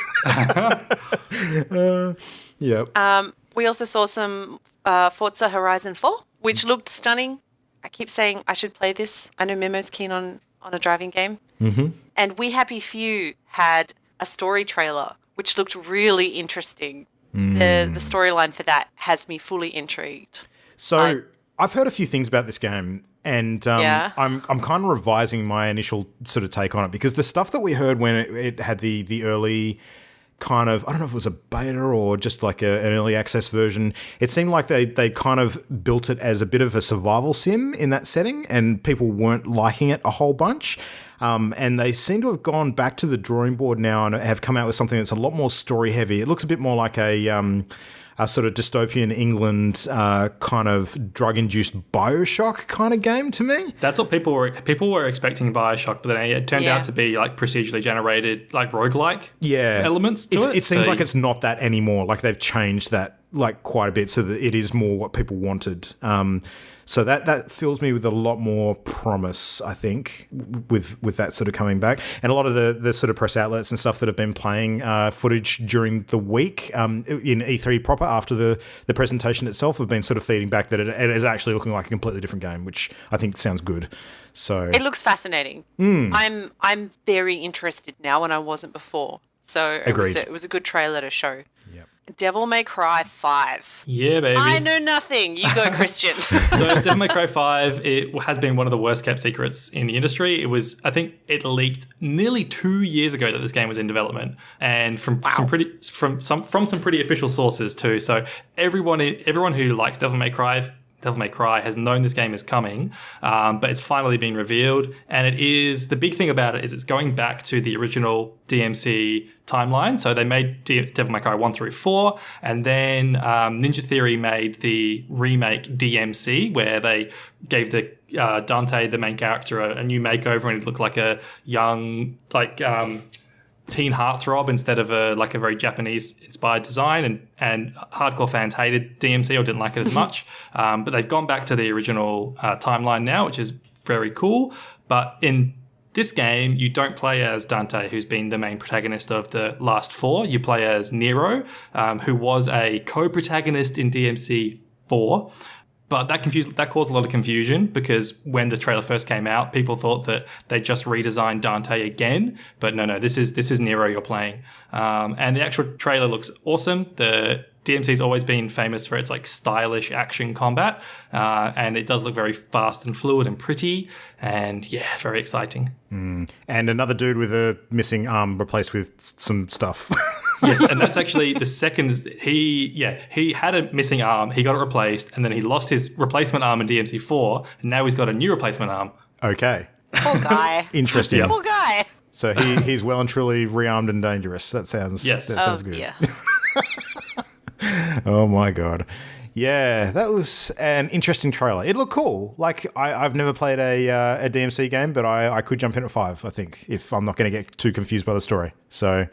Yeah. We also saw some Forza Horizon 4, which looked stunning. I keep saying I should play this. I know Memo's keen on a driving game. Mm-hmm. And We Happy Few had a story trailer, which looked really interesting. The storyline for that has me fully intrigued. So I've heard a few things about this game, and I'm kind of revising my initial sort of take on it because the stuff that we heard when it had the early kind of, I don't know if it was a beta or just like an early access version, it seemed like they kind of built it as a bit of a survival sim in that setting, and people weren't liking it a whole bunch. And they seem to have gone back to the drawing board now and have come out with something that's a lot more story heavy. It looks a bit more like a sort of dystopian England kind of drug-induced Bioshock kind of game to me. That's what people were expecting Bioshock, but then it turned out to be like procedurally generated, like roguelike elements to it. It seems like it's not that anymore. Like they've changed that like quite a bit so that it is more what people wanted. So that fills me with a lot more promise, I think, with that sort of coming back. And a lot of the sort of press outlets and stuff that have been playing footage during the week in E3 proper after the presentation itself have been sort of feeding back that it is actually looking like a completely different game, which I think sounds good. So It looks fascinating. I'm very interested now when I wasn't before. So it was a good trailer to show. Yep. Devil May Cry 5. Yeah, baby. I know nothing. You go, Christian. So Devil May Cry 5, it has been one of the worst kept secrets in the industry. It was, I think it leaked nearly 2 years ago that this game was in development, and from some pretty official sources too. So everyone who likes Devil May Cry has known this game is coming, but it's finally been revealed. And it is, the big thing about it is it's going back to the original DMC timeline. So they made Devil May Cry 1 through 4, and then Ninja Theory made the remake DMC, where they gave the Dante, the main character, a new makeover, and it looked like a young, teen heartthrob instead of a very Japanese inspired design, and hardcore fans hated DMC or didn't like it as much. But they've gone back to the original timeline now, which is very cool. But in this game, you don't play as Dante, who's been the main protagonist of the last 4. You play as Nero, who was a co-protagonist in DMC 4. But that caused a lot of confusion because when the trailer first came out, people thought that they just redesigned Dante again. But no, this is Nero you're playing. And the actual trailer looks awesome. The DMC's always been famous for its like stylish action combat. And it does look very fast and fluid and pretty. And yeah, very exciting. And another dude with a missing arm replaced with some stuff. Yes, and that's actually the second. He had a missing arm. He got it replaced, and then he lost his replacement arm in DMC 4, and now he's got a new replacement arm. Okay. Poor guy. Interesting. Yep. Poor guy. So he's well and truly rearmed and dangerous. That sounds good. Yeah. Oh my god. Yeah, that was an interesting trailer. It looked cool. Like, I've never played a DMC game, but I could jump in at 5, I think, if I'm not going to get too confused by the story. So,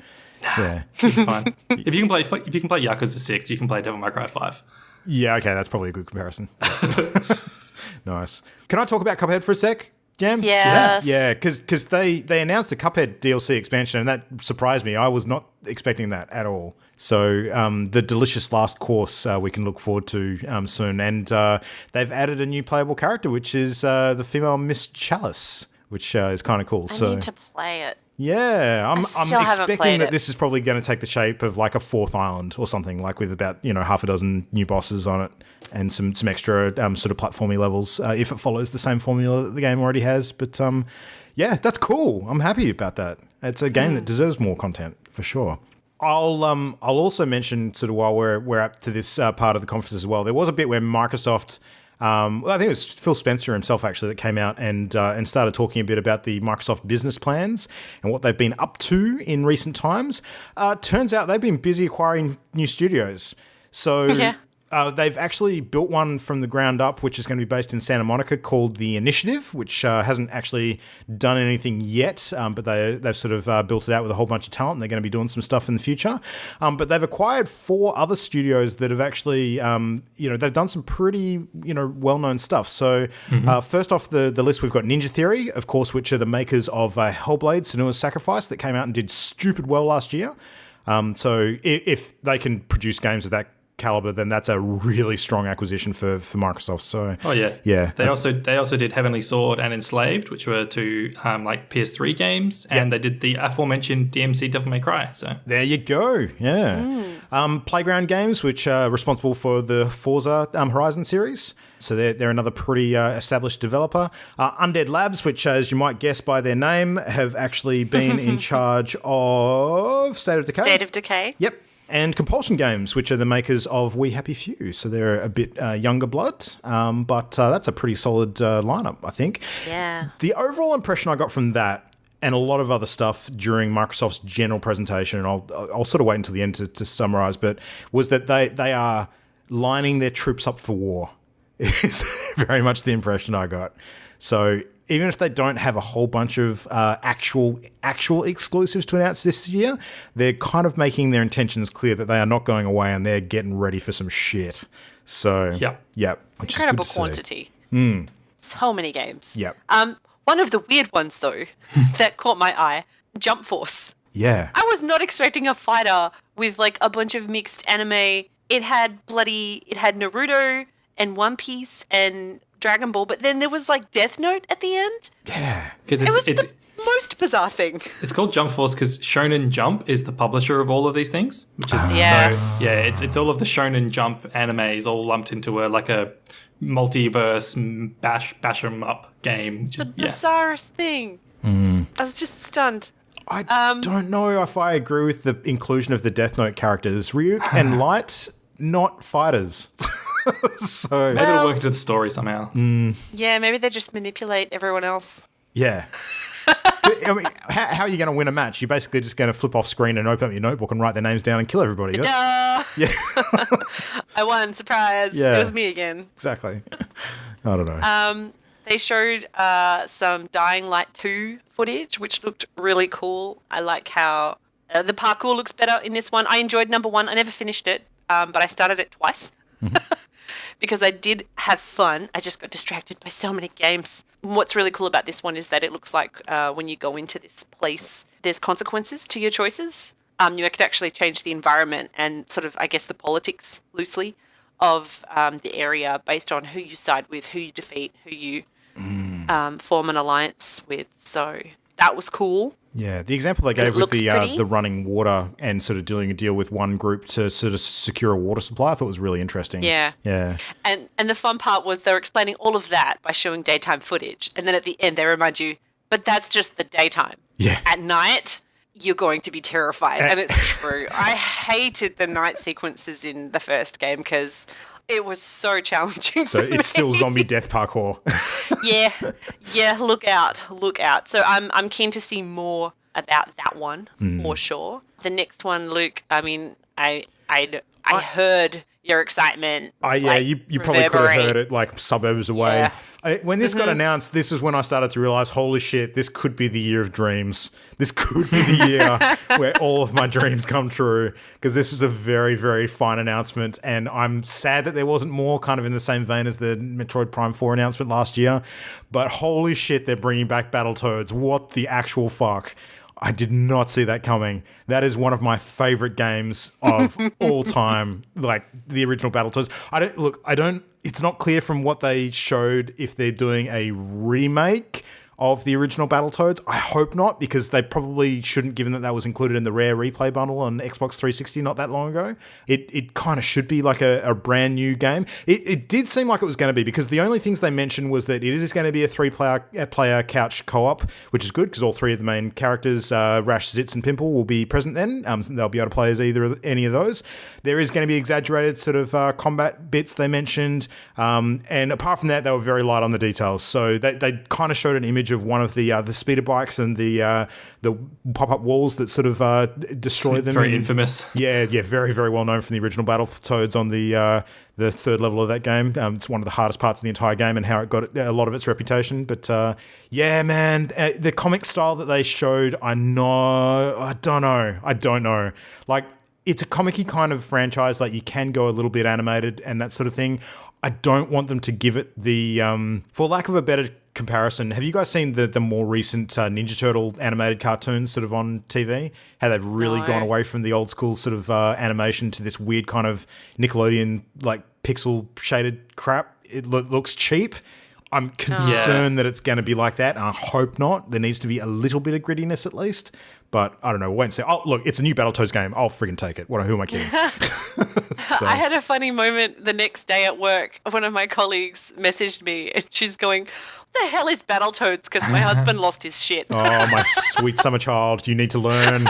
yeah. Fine. If you can play Yakuza 6, you can play Devil May Cry 5. Yeah, okay, that's probably a good comparison. Nice. Can I talk about Cuphead for a sec, Jam? Yes. Yeah, because they announced the Cuphead DLC expansion, and that surprised me. I was not expecting that at all. So the delicious last course we can look forward to soon. And they've added a new playable character, which is the female Miss Chalice, which is kind of cool. I need to play it. Yeah, I'm still haven't expecting played that it. this is probably going to take the shape of like a 4th island or something, like with about half a dozen new bosses on it and some extra sort of platformy levels if it follows the same formula that the game already has. But yeah, that's cool. I'm happy about that. It's a game that deserves more content for sure. I'll also mention sort of while we're up to this part of the conference as well. There was a bit where Microsoft. I think it was Phil Spencer himself actually that came out and started talking a bit about the Microsoft business plans and what they've been up to in recent times. Turns out they've been busy acquiring new studios. So they've actually built one from the ground up, which is going to be based in Santa Monica, called The Initiative, which hasn't actually done anything yet, but they've sort of built it out with a whole bunch of talent, and they're going to be doing some stuff in the future. But they've acquired 4 other studios that have actually, they've done some pretty, well-known stuff. So first off the list, we've got Ninja Theory, of course, which are the makers of Hellblade: Senua's Sacrifice, that came out and did stupid well last year. So if they can produce games of that caliber, then that's a really strong acquisition for Microsoft. So They also did Heavenly Sword and Enslaved, which were 2 like PS3 games, and they did the aforementioned DMC Devil May Cry. So there you go. Playground Games, which are responsible for the Forza Horizon series. So they're another pretty established developer. Undead Labs, which, as you might guess by their name, have actually been in charge of State of Decay. State of Decay. Yep. And Compulsion Games, which are the makers of We Happy Few. So they're a bit younger blood, but that's a pretty solid lineup, I think. Yeah. The overall impression I got from that and a lot of other stuff during Microsoft's general presentation, and I'll sort of wait until the end to summarize, but was that they are lining their troops up for war. Is very much the impression I got. So even if they don't have a whole bunch of actual exclusives to announce this year, they're kind of making their intentions clear that they are not going away and they're getting ready for some shit. So, which incredible is good to quantity. So many games. Yep. One of the weird ones, though, that caught my eye, Jump Force. Yeah. I was not expecting a fighter with, like, a bunch of mixed anime. It had Naruto and One Piece and Dragon Ball, but then there was like Death Note at the end. Yeah. Because It was the most bizarre thing. It's called Jump Force because Shonen Jump is the publisher of all of these things, which is it's all of the Shonen Jump animes all lumped into a multiverse bash 'em up game. Which The is, bizarrest thing. I was just stunned. I don't know if I agree with the inclusion of the Death Note characters. Ryuk and Light, not fighters. So maybe it'll work into the story somehow. Yeah, maybe they just manipulate everyone else. Yeah. I mean, how are you going to win a match? You're basically just going to flip off screen and open up your notebook and write their names down and kill everybody. I won. Surprise. Yeah. It was me again. Exactly. I don't know. They showed some Dying Light 2 footage, which looked really cool. I like how the parkour looks better in this one. I enjoyed number 1. I never finished it, but I started it twice. because I did have fun. I just got distracted by so many games. What's really cool about this one is that it looks like when you go into this place, there's consequences to your choices. You could actually change the environment and sort of, I guess, the politics loosely of the area based on who you side with, who you defeat, who you form an alliance with. So that was cool. Yeah, the example they gave with the running water and sort of doing a deal with one group to sort of secure a water supply, I thought was really interesting. Yeah. Yeah. And the fun part was they were explaining all of that by showing daytime footage. And then at the end, they remind you, but that's just the daytime. Yeah. At night, you're going to be terrified. And it's true. I hated the night sequences in the first game because it was so challenging. So it's still zombie death parkour. Yeah. Look out. So I'm keen to see more about that one for sure. The next one, Luke. I mean, I heard your excitement. You probably could have heard it like suburbs away. Yeah. When this got announced, this is when I started to realize, holy shit, this could be the year of dreams. This could be the year where all of my dreams come true, because this was a very, very fine announcement, and I'm sad that there wasn't more kind of in the same vein as the Metroid Prime 4 announcement last year, but holy shit, they're bringing back Battletoads. What the actual fuck? I did not see that coming. That is one of my favorite games of all time, like the original Battletoads. It's not clear from what they showed if they're doing a remake of the original Battletoads. I hope not, because they probably shouldn't, given that was included in the Rare Replay bundle on Xbox 360 not that long ago. It kind of should be like a brand new game. It did seem like it was going to be, because the only things they mentioned was that it is going to be a three-player couch co-op, which is good, because all three of the main characters, Rash, Zitz, and Pimple, will be present then. They'll be able to play as any of those. There is going to be exaggerated sort of combat bits they mentioned, and apart from that, they were very light on the details. So they kind of showed an image of one of the speeder bikes and the pop-up walls that sort of destroy them. Very infamous. Yeah, very, very well known from the original Battletoads on the third level of that game. It's one of the hardest parts of the entire game and how it got a lot of its reputation. But yeah, man, the comic style that they showed, I don't know. Like, it's a comic-y kind of franchise. Like, you can go a little bit animated and that sort of thing. I don't want them to give it the, for lack of a better comparison, have you guys seen the more recent Ninja Turtle animated cartoons sort of on TV? How they've really gone away from the old school sort of animation to this weird kind of Nickelodeon, like, pixel shaded crap. It looks cheap. I'm concerned that it's going to be like that, and I hope not. There needs to be a little bit of grittiness at least. But I don't know. Wait and see. Oh, look, it's a new Battletoads game. I'll friggin' take it. Who am I kidding? So. I had a funny moment the next day at work. One of my colleagues messaged me, and she's going, "What the hell is Battletoads?" Because my husband lost his shit. Oh, my sweet summer child. You need to learn.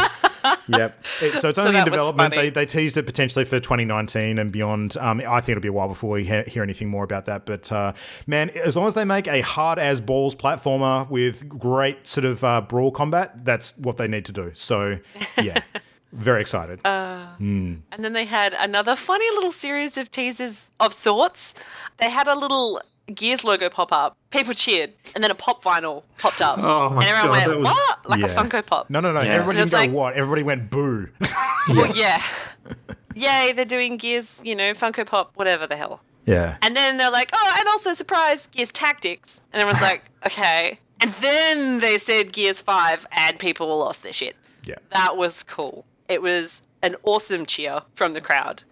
Yep. So it's only in development. They teased it potentially for 2019 and beyond. I think it'll be a while before we hear anything more about that. But man, as long as they make a hard as balls platformer with great sort of brawl combat, that's what they need to do. So yeah, very excited. And then they had another funny little series of teasers of sorts. They had a little Gears logo pop up. People cheered, and then a pop vinyl popped up. Oh my and everyone God, went, "What?" Like a Funko Pop. No. Yeah. Everybody didn't go, what? Everybody went, boo. Well, yeah. Yay, they're doing Gears, Funko Pop, whatever the hell. Yeah. And then they're like, "Oh, and also, surprise, Gears Tactics." And everyone's like, "Okay." And then they said Gears 5, and people lost their shit. Yeah. That was cool. It was an awesome cheer from the crowd.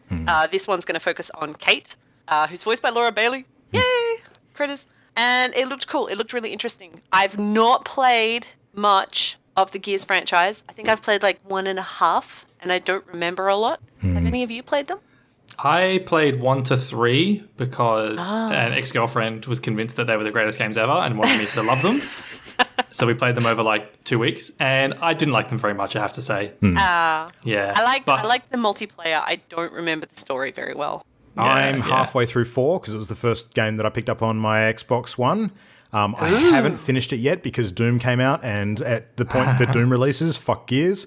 This one's going to focus on Kate, who's voiced by Laura Bailey. Yay! Critters. And it looked cool. It looked really interesting. I've not played much of the Gears franchise. I think I've played like 1.5, and I don't remember a lot. Have any of you played them? I played 1 to 3 because an ex-girlfriend was convinced that they were the greatest games ever and wanted me to love them. So we played them over like 2 weeks, and I didn't like them very much, I have to say. Yeah. I liked the multiplayer. I don't remember the story very well. I'm halfway through 4 because it was the first game that I picked up on my Xbox One. I haven't finished it yet because Doom came out, and at the point that Doom releases, fuck Gears.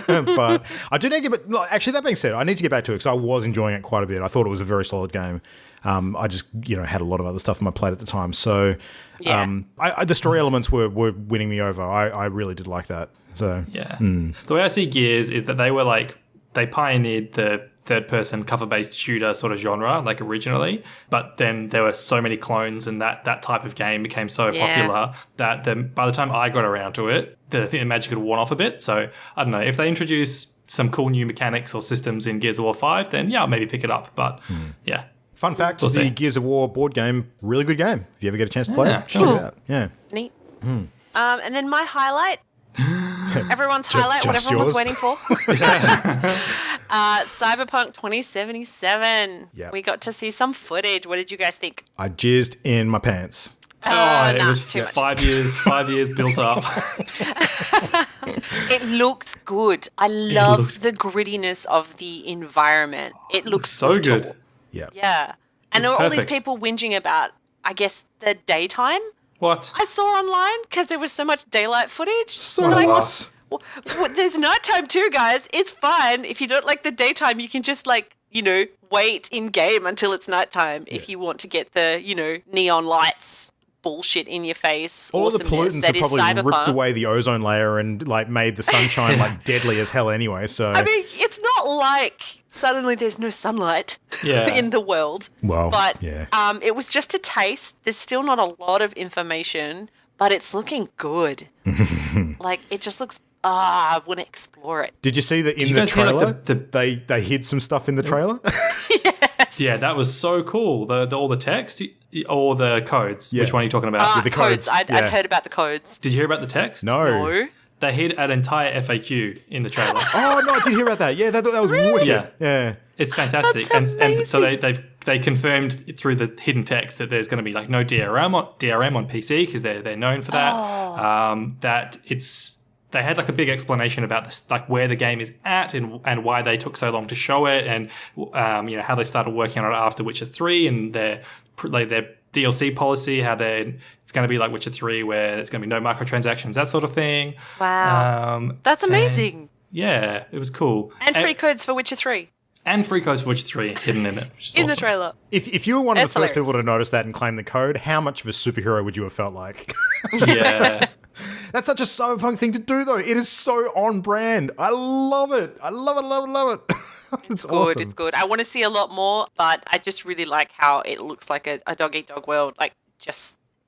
But I do need to get back. Actually, that being said, I need to get back to it because I was enjoying it quite a bit. I thought it was a very solid game. I just, had a lot of other stuff on my plate at the time. So the story elements were winning me over. I really did like that. So yeah. The way I see Gears is that they were like, they pioneered the third-person cover-based shooter sort of genre, like originally. But then there were so many clones, and that type of game became so popular that by the time I got around to it, I think the magic had worn off a bit. So I don't know, if they introduce some cool new mechanics or systems in Gears of War 5, then yeah, I'll maybe pick it up. But yeah. Fun fact, We'll see. the Gears of War board game, really good game. If you ever get a chance to play it, check cool. it out. Yeah. Neat. And then my highlight, everyone's highlight, what just everyone was yours? waiting for. Cyberpunk 2077. Yep. We got to see some footage. What did you guys think? I jizzed in my pants. It was too much. 5 years built up. It looks good. I love the grittiness of the environment. It looks so brutal. good. Yeah. Yeah. And there were all these Perfect. people whinging about, I guess, the daytime What? I saw online because there was so much daylight footage. So Like, what? there's nighttime too, guys. It's fine. If you don't like the daytime, you can just wait in game until it's nighttime if you want to get the, neon lights bullshit in your face. All of the awesomeness pollutants that have is probably ripped Cyberpunk. away the ozone layer and made the sunshine deadly as hell anyway. So I mean, it's not like suddenly there's no sunlight Yeah. in the world. Well, but yeah. it was just a taste. There's still not a lot of information, but it's looking good. It just looks. I want to explore it. Did you see that in you the guys hear, like, trailer? They hid some stuff in the trailer. Yeah, that was so cool. All the text or the codes. Yeah. Which one are you talking about? the codes, I'd yeah. heard about the codes. Did you hear about the text? No. They hid an entire FAQ in the trailer. Oh no, I did hear about that. Yeah, that was wicked. Yeah. Yeah. It's fantastic. That's And so they confirmed through the hidden text that there's going to be no DRM on PC because they're known for that. That they had a big explanation about this, where the game is at and why they took so long to show it, and how they started working on it after Witcher 3 and their DLC policy, how it's going to be like Witcher 3 where there's going to be no microtransactions, that sort of thing. Wow. That's amazing. Yeah, it was cool. And free codes for Witcher 3 And free codes for Witcher 3 hidden in it, which is in the awesome. trailer. If you were one of That's the first hilarious. people to notice that and claim the code, how much of a superhero would you have felt like? Yeah. That's such a cyberpunk thing to do, though. It is so on brand. I love it. I love it, love it, love it. It's Good, awesome. it's good. I want to see a lot more, but I just really like how it looks like a dog-eat-dog world.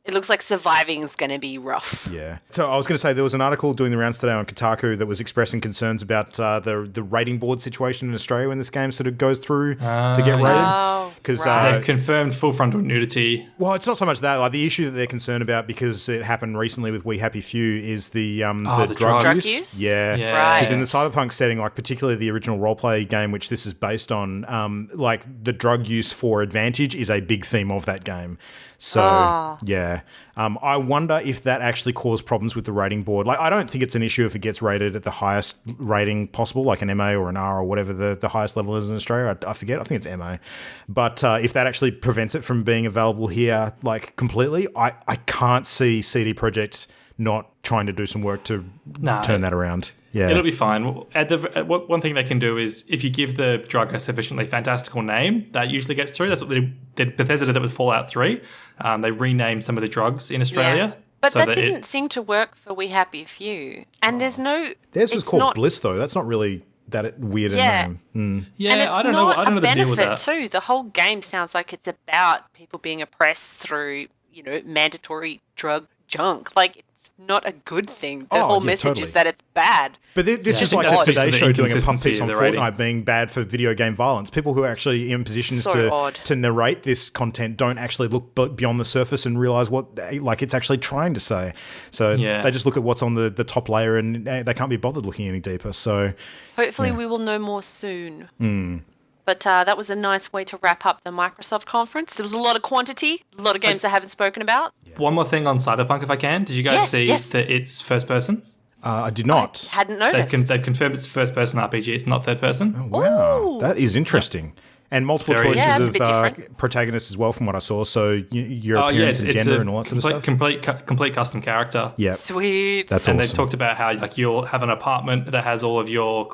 It looks like surviving is going to be rough. Yeah. So I was going to say there was an article doing the rounds today on Kotaku that was expressing concerns about the rating board situation in Australia when this game sort of goes through to get rated. Oh, Because right. They've confirmed full frontal nudity. well, it's not so much that. The issue that they're concerned about, because it happened recently with We Happy Few, is the the drug drug use. use? Yeah. Yeah. Right. Because in the cyberpunk setting, particularly the original roleplay game, which this is based on, the drug use for advantage is a big theme of that game. So, yeah. I wonder if that actually caused problems with the rating board. I don't think it's an issue if it gets rated at the highest rating possible, like an MA or an R or whatever the highest level is in Australia. I forget. I think it's MA. But if that actually prevents it from being available here, completely, I can't see CD Projekt not trying to do some work to turn that around. Yeah. It'll be fine. One thing they can do is if you give the drug a sufficiently fantastical name, that usually gets through. That's what Bethesda did with Fallout 3. They renamed some of the drugs in Australia. Yeah. But so that didn't seem to work for We Happy Few. And there's no... Theirs was it's called not- Bliss, though. That's not really that weird a Yeah. name. Yeah, and it's I don't know. not I don't know a the deal with benefit that. too. The whole game sounds like it's about people being oppressed through, mandatory drug junk. It's not a good thing. The Oh, whole yeah, message totally. is that it's bad. But this I is think like that the speaks to Today the Show doing a pump inconsistency piece on of the rating. Fortnite being bad for video game violence. People who are actually in positions So odd. to narrate this content don't actually look beyond the surface and realize what it's actually trying to say. So Yeah. they just look at what's on the top layer and they can't be bothered looking any deeper. So Hopefully we will know more soon. But that was a nice way to wrap up the Microsoft conference. There was a lot of quantity, a lot of games I haven't spoken about. One more thing on Cyberpunk, if I can. Did you guys Yes, see yes. that it's first person? I did not. Hadn't They've, noticed. they've confirmed it's first person RPG. It's not third person. Wow, Ooh. that is interesting. And multiple Very- choices Yeah, it's a of bit different. protagonists as well, from what I saw. So your Oh, appearance yes, and it's gender a and all that sort of complete, stuff. complete custom character. Yeah, Sweet. that's And awesome. they've talked about how you'll have an apartment that has all of your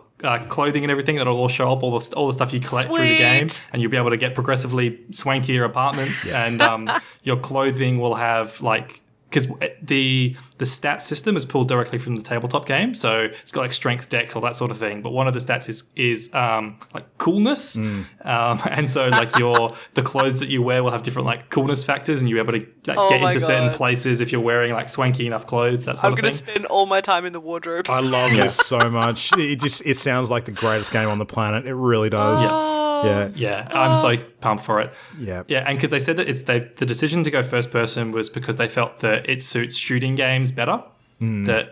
clothing and everything that'll all show up, all the stuff you collect through the game, Sweet. and you'll be able to get progressively swankier apartments, and your clothing will have because the stat system is pulled directly from the tabletop game, so it's got like strength, dex, all that sort of thing. But one of the stats is like coolness, and so like the clothes that you wear will have different like coolness factors, and you're able to like, get into certain places if you're wearing like swanky enough clothes. That sort of thing. I'm gonna spend all my time in the wardrobe. I love this so much. It sounds like the greatest game on the planet. It really does. Yeah, I'm so pumped for it. Yeah, and because they said that the decision to go first person was because they felt that it suits shooting games better. They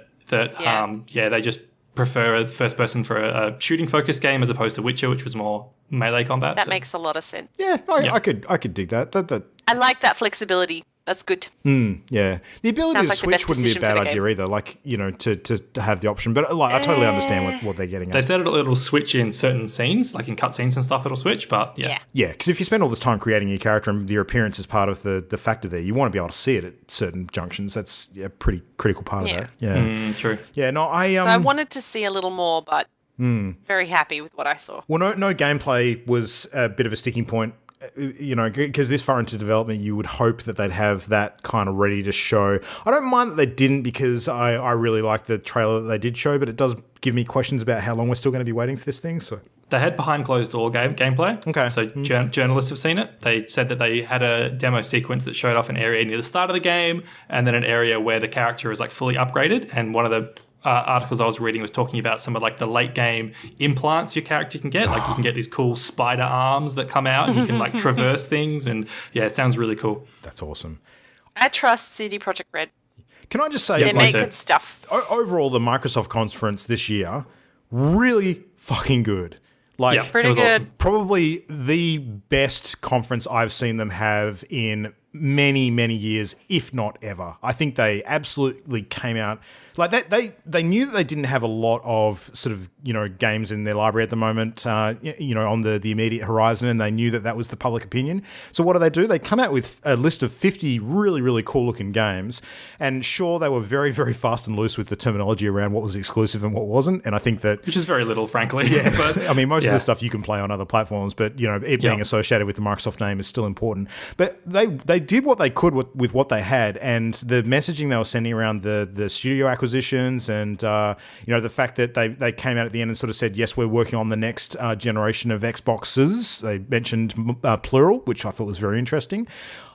just prefer a first person for a shooting focused game as opposed to Witcher, which was more melee combat. That makes a lot of sense. Yeah, I could dig that. I like that flexibility. That's good. Yeah, the ability to like switch wouldn't be a bad idea either. Like, you know, to have the option, but like I totally understand what they're getting at. They said it'll switch in certain scenes, like in cutscenes and stuff. It'll switch, but yeah, because if you spend all this time creating your character and your appearance is part of the factor there, you want to be able to see it at certain junctions. That's a pretty critical part of that. Yeah, true. Yeah, no, So I wanted to see a little more, but very happy with what I saw. Well, no gameplay was a bit of a sticking point. You know, because this far into development, you would hope that they'd have that kind of ready to show. I don't mind that they didn't, because I really like the trailer that they did show, but it does give me questions about how long we're still going to be waiting for this thing. So they had behind closed door gameplay. Okay. So journalists have seen it. They said that they had a demo sequence that showed off an area near the start of the game, and then an area where the character is like fully upgraded. And one of the articles I was reading was talking about some of like the late game implants your character can get. Like you can get these cool spider arms that come out, and you can like traverse things, and it sounds really cool. That's awesome. I trust CD Projekt Red. Can I just say, they make good stuff. Overall, the Microsoft conference this year, really fucking good. Like, pretty good. Awesome. Probably the best conference I've seen them have in many, many years, if not ever. I think they absolutely came out like that. They knew that they didn't have a lot of sort of, you know, games in their library at the moment, you know, on the immediate horizon, and they knew that was the public opinion. So what do? They come out with a list of 50 really, really cool looking games, and sure, they were very, very fast and loose with the terminology around what was exclusive and what wasn't. And I think that, which is very little, frankly. Yeah, but I mean, most of the stuff you can play on other platforms, but you know, it being associated with the Microsoft name is still important. But they did what they could with what they had, and the messaging they were sending around the studio acquisitions, and you know, the fact that they came out at the end and sort of said, yes, we're working on the next generation of Xboxes. They mentioned plural, which I thought was very interesting.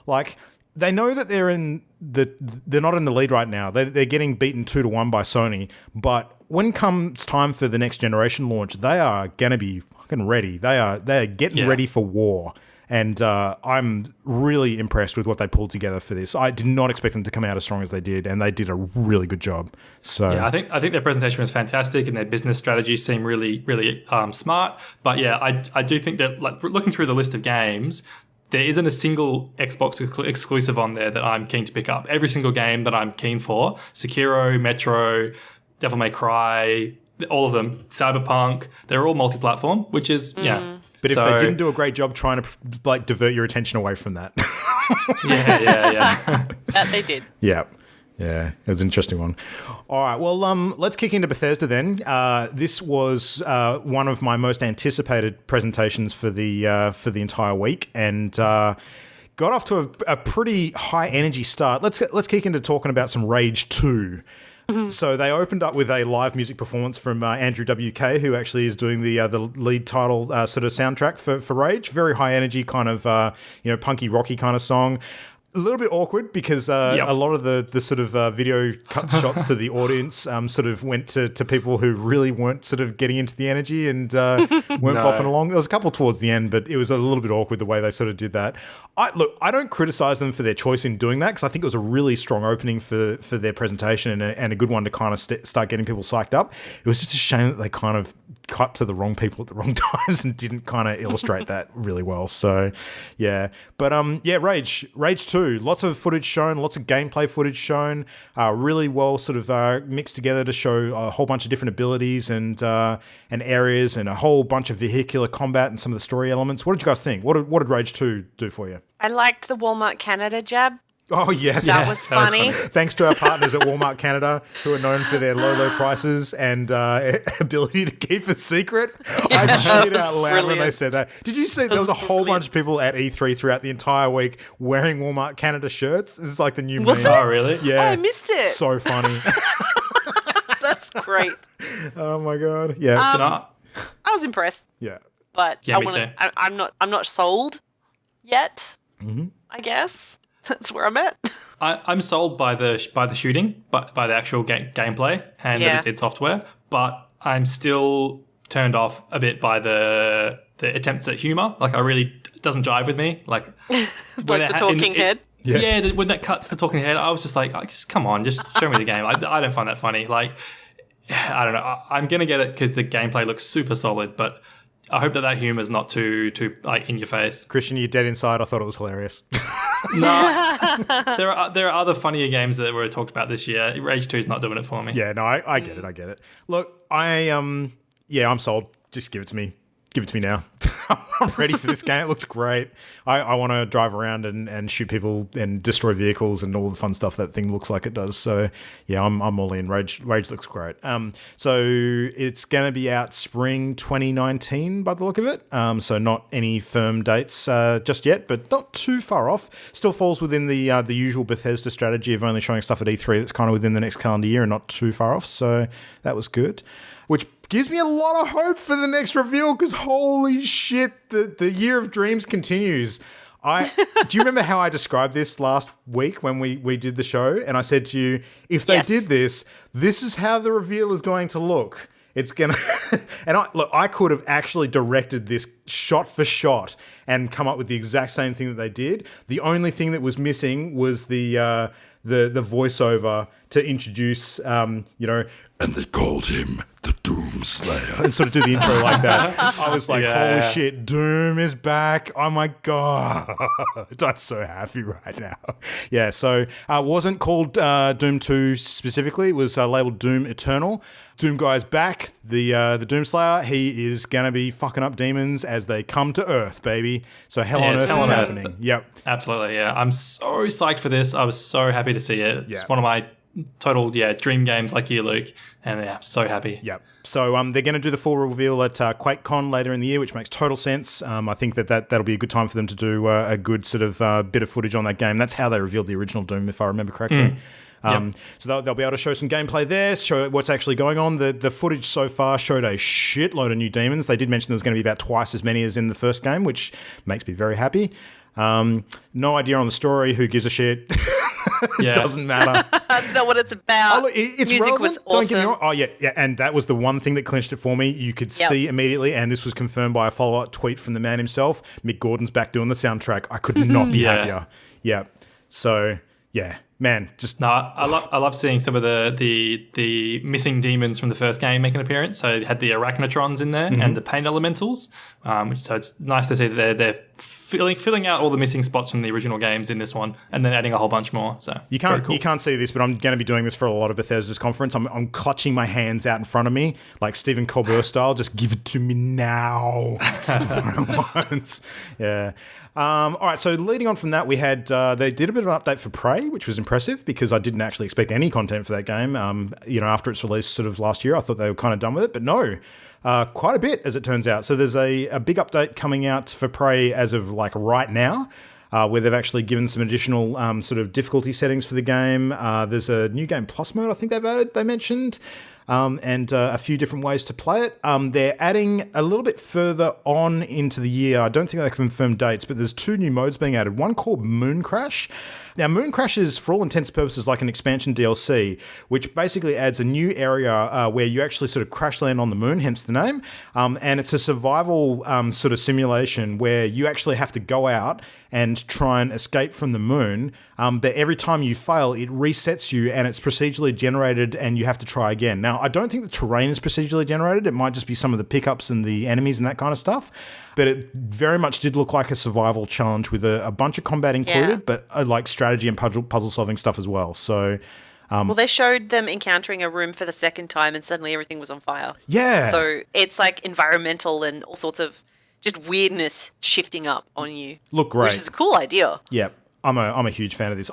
Like, they know that they're not in the lead right now. They're getting beaten 2-1 by Sony, but when comes time for the next generation launch, they are going to be fucking ready. They're getting ready for war. And I'm really impressed with what they pulled together for this. I did not expect them to come out as strong as they did, and they did a really good job. So I think their presentation was fantastic, and their business strategies seem really, really smart. But I do think that, like, looking through the list of games, there isn't a single Xbox exclusive on there that I'm keen to pick up. Every single game that I'm keen for, Sekiro, Metro, Devil May Cry, all of them, Cyberpunk, they're all multi-platform, which is But if they didn't do a great job trying to like divert your attention away from that. Yeah. That they did. Yeah, it was an interesting one. All right, well, let's kick into Bethesda then. This was one of my most anticipated presentations for the entire week, and got off to a pretty high energy start. Let's kick into talking about some Rage 2. So they opened up with a live music performance from Andrew WK, who actually is doing the lead title sort of soundtrack for Rage. Very high energy, kind of punky rocky kind of song. A little bit awkward because a lot of the sort of video cut shots to the audience sort of went to people who really weren't sort of getting into the energy and weren't bopping along. There was a couple towards the end, but it was a little bit awkward the way they sort of did that. I don't criticize them for their choice in doing that, because I think it was a really strong opening for their presentation and a good one to kind of start getting people psyched up. It was just a shame that they kind of cut to the wrong people at the wrong times and didn't kind of illustrate that really well. So, yeah. But, Rage 2, lots of footage shown, lots of gameplay footage shown, really well sort of mixed together to show a whole bunch of different abilities and areas, and a whole bunch of vehicular combat and some of the story elements. What did you guys think? What did Rage 2 do for you? I liked the Walmart Canada jab. Oh, yes. That was funny. Thanks to our partners at Walmart Canada, who are known for their low prices and ability to keep it secret. I cheered out loud when they said that. Did you see there was a whole bunch of people at E3 throughout the entire week wearing Walmart Canada shirts? This is like the new meme. Oh, really? Yeah. Oh, I missed it. So funny. That's great. Oh, my God. Yeah. I was impressed. Yeah. But Yeah, me too. I'm not sold yet. I guess that's where I'm at. I'm sold by the shooting, by the actual gameplay and that it's id Software, but I'm still turned off a bit by the attempts at humor. Like, it doesn't jive with me. Like the talking head. Yeah, when that cuts the talking head, I was just like, just come on, just show me the game. I don't find that funny. Like, I don't know. I'm gonna get it because the gameplay looks super solid, but I hope that humor is not too like in your face. Christian, you're dead inside. I thought it was hilarious. No, there are other funnier games that were talked about this year. Rage 2 is not doing it for me. Yeah, no, I get it. I get it. Look, I'm sold. Just give it to me. Give it to me now. I'm ready for this game. It looks great. I want to drive around and shoot people and destroy vehicles and all the fun stuff that thing looks like it does. So yeah, I'm all in. Rage looks great. So it's going to be out spring 2019 by the look of it. So not any firm dates just yet, but not too far off. Still falls within the usual Bethesda strategy of only showing stuff at E3 that's kind of within the next calendar year and not too far off. So that was good. Which gives me a lot of hope for the next reveal because holy shit, the Year of Dreams continues. Do you remember how I described this last week when we did the show? And I said to you, if they did this is how the reveal is going to look. It's gonna, and I could have actually directed this shot for shot and come up with the exact same thing that they did. The only thing that was missing was the voiceover to introduce, and they called him the Doom Slayer, and sort of do the intro like that. I was like, holy shit, Doom is back. Oh my God. I'm so happy right now. Yeah, so wasn't called Doom 2 specifically. It was labeled Doom Eternal. Doom Guy's back, the Doom Slayer. He is going to be fucking up demons as they come to Earth, baby. So hell on Earth is happening. Yep. Absolutely, yeah. I'm so psyched for this. I was so happy to see it. Yeah. It's one of my total dream games like you, Luke, and I'm so happy. Yep. So they're going to do the full reveal at QuakeCon later in the year, which makes total sense. I think that'll be a good time for them to do a good sort of bit of footage on that game. That's how they revealed the original Doom, if I remember correctly. So they'll be able to show some gameplay there, show what's actually going on. The footage so far showed a shitload of new demons. They did mention there's going to be about twice as many as in the first game, which makes me very happy. No idea on the story. Who gives a shit? It doesn't matter. That's not what it's about. It's Music relevant. was Don't get me awesome. wrong. Yeah, and that was the one thing that clinched it for me. You could see immediately, and this was confirmed by a follow-up tweet from the man himself. Mick Gordon's back doing the soundtrack. I could not be happier. Yeah. So yeah, man, just I love seeing some of the missing demons from the first game make an appearance. So you had the Arachnotrons in there and the Pain Elementals. So it's nice to see that they're filling out all the missing spots from the original games in this one, and then adding a whole bunch more. So you can't see this, but I'm going to be doing this for a lot of Bethesda's conference. I'm clutching my hands out in front of me, like Stephen Colbert style. Just give it to me now. That's what I want. Yeah. All right. So leading on from that, we had they did a bit of an update for Prey, which was impressive because I didn't actually expect any content for that game. After its release sort of last year, I thought they were kind of done with it, but no. Quite a bit, as it turns out. So there's a big update coming out for Prey as of like right now, where they've actually given some additional sort of difficulty settings for the game. There's a new game plus mode I think they mentioned, and a few different ways to play it. They're adding a little bit further on into the year. I don't think they confirmed dates, but there's 2 new modes being added. One called Moon Crash. Now, Moon Crash is, for all intents and purposes, like an expansion DLC, which basically adds a new area where you actually sort of crash land on the moon, hence the name. And it's a survival sort of simulation where you actually have to go out and try and escape from the moon. But every time you fail, it resets you and it's procedurally generated and you have to try again. Now, I don't think the terrain is procedurally generated. It might just be some of the pickups and the enemies and that kind of stuff. But it very much did look like a survival challenge with a bunch of combat included, but like strategy and puzzle solving stuff as well. So, well, they showed them encountering a room for the second time and suddenly everything was on fire. Yeah. So it's like environmental and all sorts of just weirdness shifting up on you. Look great. Which is a cool idea. Yep. I'm a huge fan of this.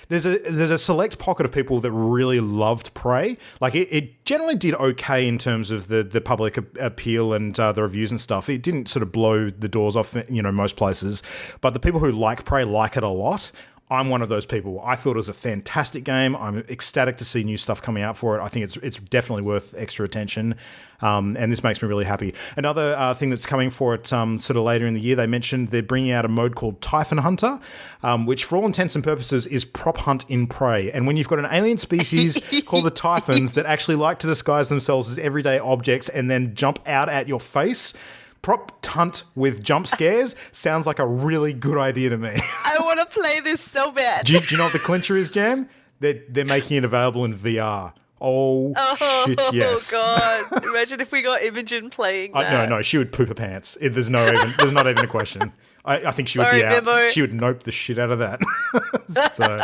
There's a select pocket of people that really loved Prey. Like it generally did okay in terms of the public appeal and the reviews and stuff. It didn't sort of blow the doors off, most places. But the people who like Prey like it a lot. I'm one of those people. I thought it was a fantastic game. I'm ecstatic to see new stuff coming out for it. I think it's definitely worth extra attention. And this makes me really happy. Another thing that's coming for it sort of later in the year, they mentioned they're bringing out a mode called Typhon Hunter, which for all intents and purposes is prop hunt in Prey. And when you've got an alien species called the Typhons that actually like to disguise themselves as everyday objects and then jump out at your face, prop hunt with jump scares sounds like a really good idea to me. I want to play this so bad. Do you know what the clincher is, Jam? They're making it available in VR. Oh shit, yes. Oh, God. Imagine if we got Imogen playing that. No, she would poop her pants. There's not even a question. I think she would be out. Memo. She would nope the shit out of that. So,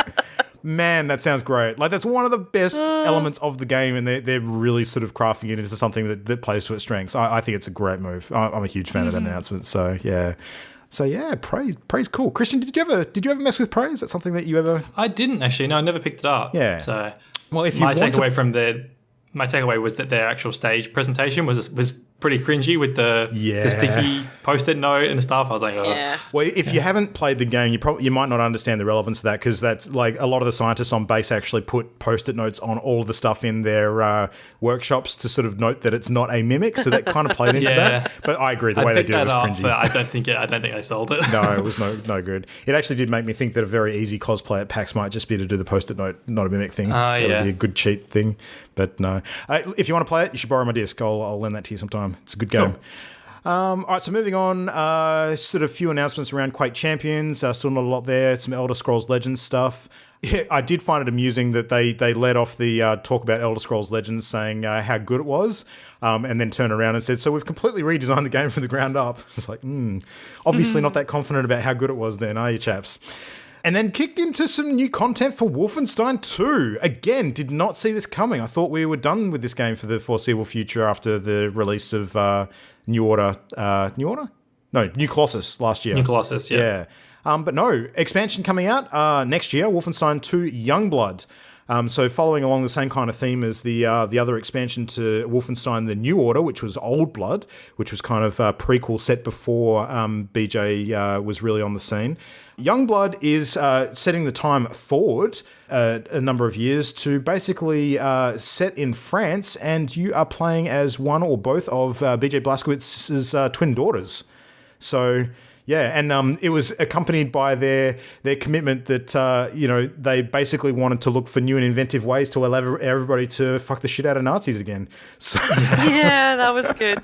man, that sounds great. Like, that's one of the best elements of the game, and they're really sort of crafting it into something that plays to its strengths. I think it's a great move. I'm a huge fan of that announcement. So, yeah. Prey's cool. Christian, did you ever mess with Prey? Is that something that you ever... I didn't actually. No, I never picked it up. Yeah. So... Well, if you my takeaway was that their actual stage presentation was pretty cringy with the sticky post-it note and stuff. I was like, oh. Yeah. Well, if you haven't played the game, you might not understand the relevance of that, because that's like a lot of the scientists on base actually put post-it notes on all of the stuff in their workshops to sort of note that it's not a mimic. So that kind of played into that. But I agree, the way they did it was cringy. But I don't think they sold it. No, it was no good. It actually did make me think that a very easy cosplay at PAX might just be to do the post-it note, not a mimic thing. That would be a good cheat thing. But no. If you want to play it, you should borrow my disc. I'll lend that to you sometime. It's a good game. Cool. All right, so moving on, sort of few announcements around Quake Champions. Still not a lot there. Some Elder Scrolls Legends stuff. Yeah, I did find it amusing that they led off the talk about Elder Scrolls Legends saying how good it was, and then turned around and said, so we've completely redesigned the game from the ground up. It's like, obviously not that confident about how good it was then, are you chaps? And then kicked into some new content for Wolfenstein 2. Again, did not see this coming. I thought we were done with this game for the foreseeable future after the release of New Order. New Order? No, New Colossus last year. New Colossus, yeah. But no, expansion coming out next year, Wolfenstein 2 Youngblood. So following along the same kind of theme as the other expansion to Wolfenstein The New Order, which was Old Blood, which was kind of a prequel set before BJ was really on the scene. Youngblood is setting the time forward a number of years to basically set in France, and you are playing as one or both of BJ Blazkowicz's twin daughters. So... yeah, and it was accompanied by their commitment that, they basically wanted to look for new and inventive ways to allow everybody to fuck the shit out of Nazis again. So yeah, that was good.